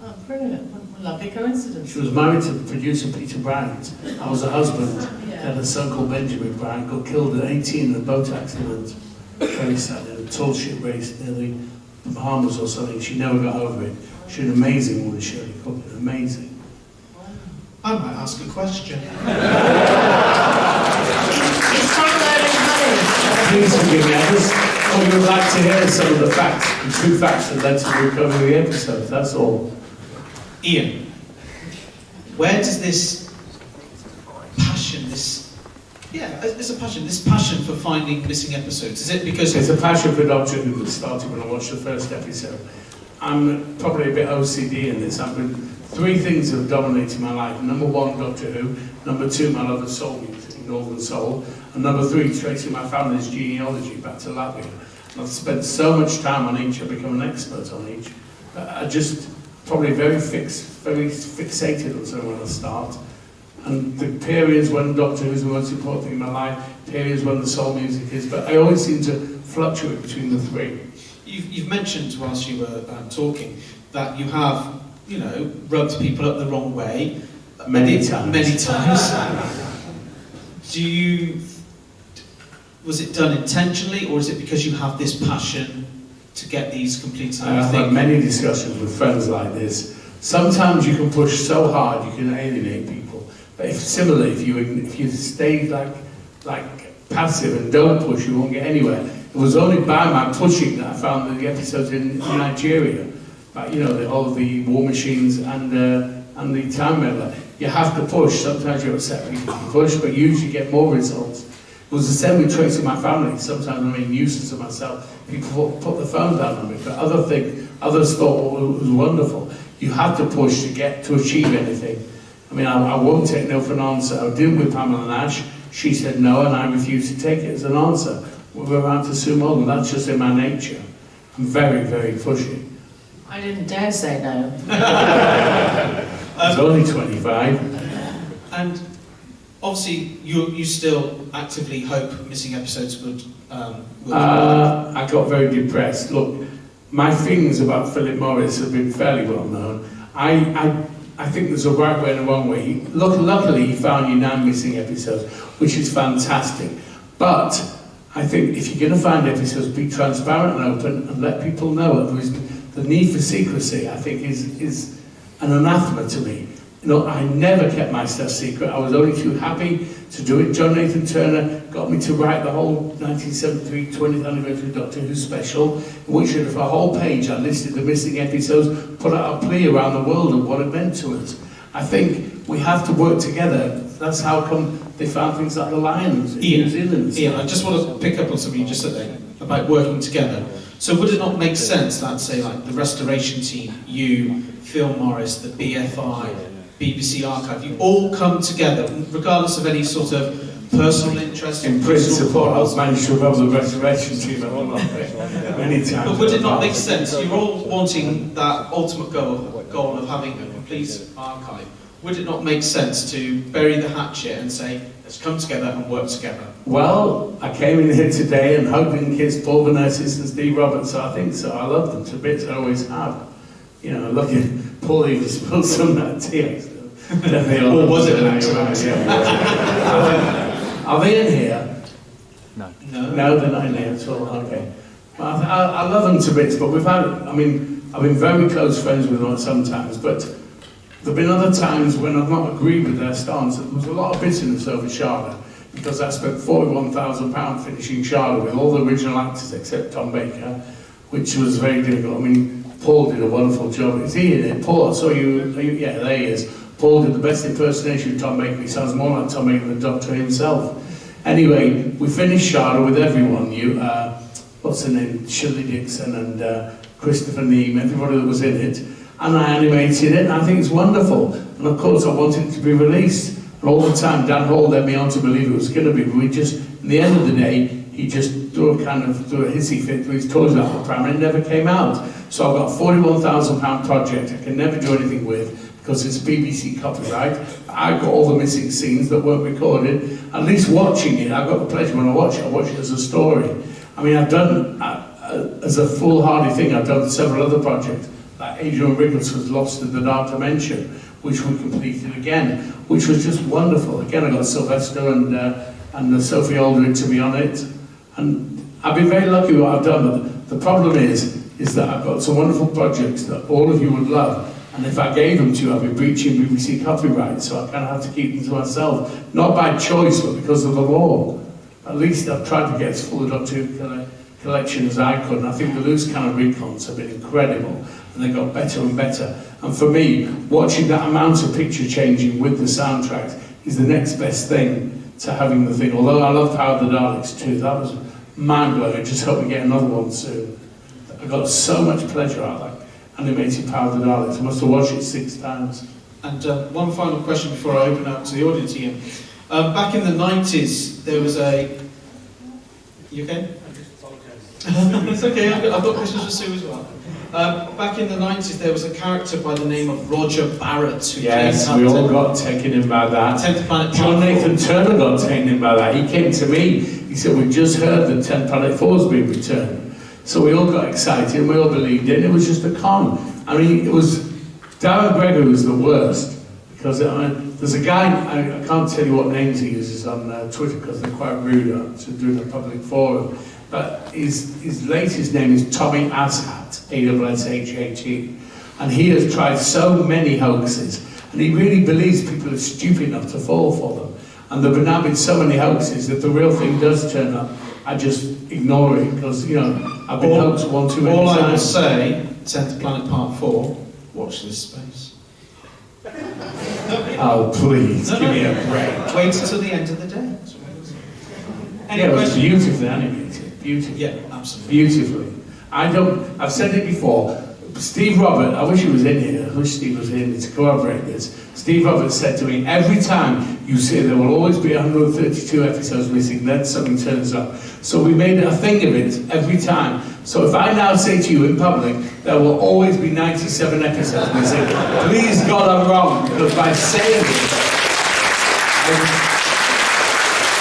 Oh, brilliant. What a lovely coincidence. She was married to producer Peter Bryant. I was a husband. Yeah. Had a son called Benjamin Bryant, got killed at 18 in a boat accident. Very sad, in a tall ship race near the Bahamas or something. She never got over it. She's an amazing woman, Shirley Cooklin, amazing. I might ask a question. It's from learning honey. Please forgive me, I would like to hear some of the facts, the true facts that led to the recovery of the episode, that's all. Ian, where does this passion, this passion for finding missing episodes, is it because... It's a passion for Doctor Who that started when I watched the first episode. I'm probably a bit OCD in this. I've been 3 things that have dominated my life. Number 1, Doctor Who. Number 2, my love of soul music, Northern Soul. And number 3, tracing my family's genealogy back to Latvia. And I've spent so much time on each, I've become an expert on each. I just probably very fixated on something when I start. And the periods when Doctor Who is the most important thing in my life, periods when the soul music is, but I always seem to fluctuate between the 3. You've mentioned whilst you were talking that you have, rubbed people up the wrong way Many times. Many times. Was it done intentionally, or is it because you have this passion to get these completed? I've had many discussions with friends like this. Sometimes you can push so hard you can alienate people. But if you stay like passive and don't push, you won't get anywhere. It was only by my pushing that I found the episodes in Nigeria, but all of the war machines and the time meddler. You have to push. Sometimes you upset people to push, but usually get more results. It was the same with tracing my family. Sometimes I made nuisance of myself. People put the phone down on me, but others thought it was wonderful. You have to push to achieve anything. I mean, I won't take no for an answer. I did with Pamela Nash. She said no, and I refused to take it as an answer. We were around to Sue Malden. That's just in my nature. I'm very, very pushy. I didn't dare say no. I was only 25. And obviously, you still actively hope missing episodes would. I got very depressed. Look, my feelings about Philip Morris have been fairly well known. I think there's a right way and a wrong way. Luckily, he found you 9 missing episodes, which is fantastic. But I think if you're going to find episodes, be transparent and open and let people know. The need for secrecy, I think, is an anathema to me. I never kept my stuff secret. I was only too happy to do it. John Nathan Turner got me to write the whole 1973 20th anniversary Doctor Who special, in which for a whole page I listed the missing episodes, put out a plea around the world of what it meant to us. I think we have to work together. That's how come they found things like the lions in New Zealand. Ian, I just want to pick up on something you just said there about working together. So would it not make sense that, say, like the restoration team, you, Phil Morris, the BFI, BBC Archive, you all come together, regardless of any sort of personal interest? In principle, I've managed to rub the restoration team at all many times. But would it not make sense? You're all wanting that ultimate goal of having a complete archive. Would it not make sense to bury the hatchet and say, let's come together and work together? Well, I came in here today and hugged and kissed Paul Vanessa and Steve Roberts, so I think so. I love them to bits, I always have. Look at Paul even spilled some of that tea. Or was it an accident? Are they in here? No. No, they're not in here at all. Okay. Well, I love them to bits, but I've been very close friends with them sometimes, but there have been other times when I've not agreed with their stance. There was a lot of bitterness over Charlotte, because I spent £41,000 finishing Charlotte with all the original actors except Tom Baker, which was very difficult. I mean, Paul did a wonderful job. Is he in it? Paul, I saw you, yeah, there he is. Paul did the best impersonation of Tom Baker. He sounds more like Tom Baker than the Doctor himself. Anyway, we finished Charlotte with everyone. What's her name? Shirley Dixon and Christopher Neame, everybody that was in it. And I animated it, and I think it's wonderful. And of course, I wanted it to be released. And all the time, Dan Hall led me on to believe it was going to be. But we just, in the end of the day, he just threw a hissy fit through his toys out the pram, and it never came out. So I've got a £41,000 project I can never do anything with, because it's BBC copyright. I've got all the missing scenes that weren't recorded. At least watching it, I've got the pleasure when I watch it as a story. I mean, I've done, as a foolhardy thing, I've done several other projects. Like Adrian Riggles was Lost in the Dark Dimension, which we completed again, which was just wonderful. Again, I got Sylvester and Sophie Aldred to be on it. And I've been very lucky with what I've done, but the problem is that I've got some wonderful projects that all of you would love. And if I gave them to you, I'd be breaching BBC copyright, so I kind of have to keep them to myself. Not by choice, but because of the law. At least I've tried to get as full a Doctor Who collection as I could, and I think the loose cannon recons have been incredible, and they got better and better. And for me, watching that amount of picture changing with the soundtracks is the next best thing to having the thing. Although I love Power of the Daleks too, that was mind-blowing. I just hope we get another one soon. I got so much pleasure out of that animated Power of the Daleks. I must have watched it 6 times. And one final question before I open up to the audience, Ian. Back in the 90s, there was a... You okay? It's okay, I've got questions for Sue as well. Back in the 90s, there was a character by the name of Roger Barrett. Who we all got taken in by that. 10th Planet John Nathan Turner got taken in by that. He came to me, he said, we've just heard that 10th Planet 4's been returned. So we all got excited and we all believed it, and it was just a con. I mean, it was, Darren Gregory was the worst, because there's a guy, I can't tell you what names he uses on Twitter because they're quite rude to do in a public forum, but his latest name is Tommy Ashat, A-S-S-H-A-T, and he has tried so many hoaxes, and he really believes people are stupid enough to fall for them. And there have now been so many hoaxes that the real thing does turn up. I just ignore it because, you know, I've been hoaxed one too many times. All I will say, 10th Planet Part 4, watch this space. Oh, please, give me a break. Wait until the end of the day. Yeah, it was beautifully animated. Beautifully. Yeah, absolutely. Beautifully. I've said it before, Steve Robert, I wish he was in here, I wish Steve was in here to corroborate this. Steve Roberts said to me, every time you say there will always be 132 episodes missing, then something turns up. So we made a thing of it every time. So if I now say to you in public, there will always be 97 episodes missing, please God I'm wrong, because by saying it,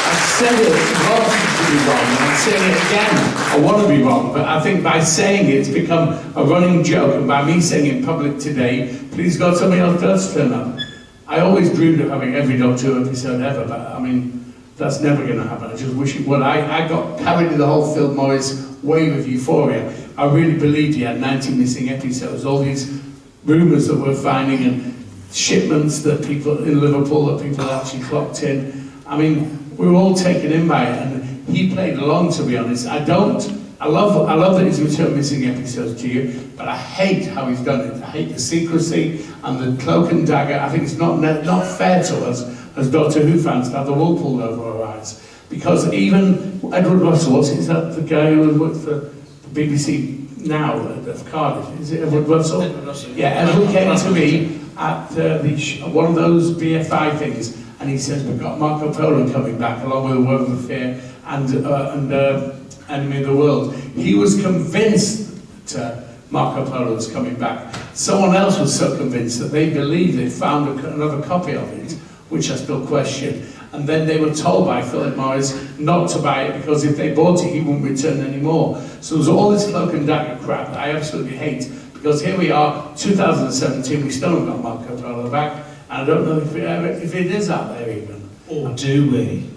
I said it wanted to be wrong, and I'm saying it again, I want to be wrong, but I think by saying it, it's become a running joke, and by me saying it in public today, please God something else does turn up. I always dreamed of having every Doctor Who episode ever, but I mean, that's never going to happen. I just wish it would. I got carried in the whole Phil Morris wave of euphoria. I really believed he had 90 missing episodes, all these rumours that we're finding and shipments that people in Liverpool that people actually clocked in. I mean, we were all taken in by it, and he played along, to be honest. I love that he's returned missing episodes to you, but I hate how he's done it. I hate the secrecy and the cloak and dagger. I think it's not fair to us as Doctor Who fans to have the wool pulled over our eyes. Because even Edward Russell, is that the guy who worked for the BBC now of Cardiff? Is it Edward Russell? Edward Russell. Yeah, Edward came to me at one of those BFI things, and he says, we've got Marco Polo coming back along with The World of Fear and Enemy of the World. He was convinced that Marco Polo was coming back. Someone else was so convinced that they believed they found another copy of it, which I still question. And then they were told by Philip Morris not to buy it because if they bought it, he wouldn't return anymore. So there's all this cloak and dagger crap that I absolutely hate. Because here we are, 2017, we still haven't got Marco Polo back. I don't know if it is out there even. Or do we?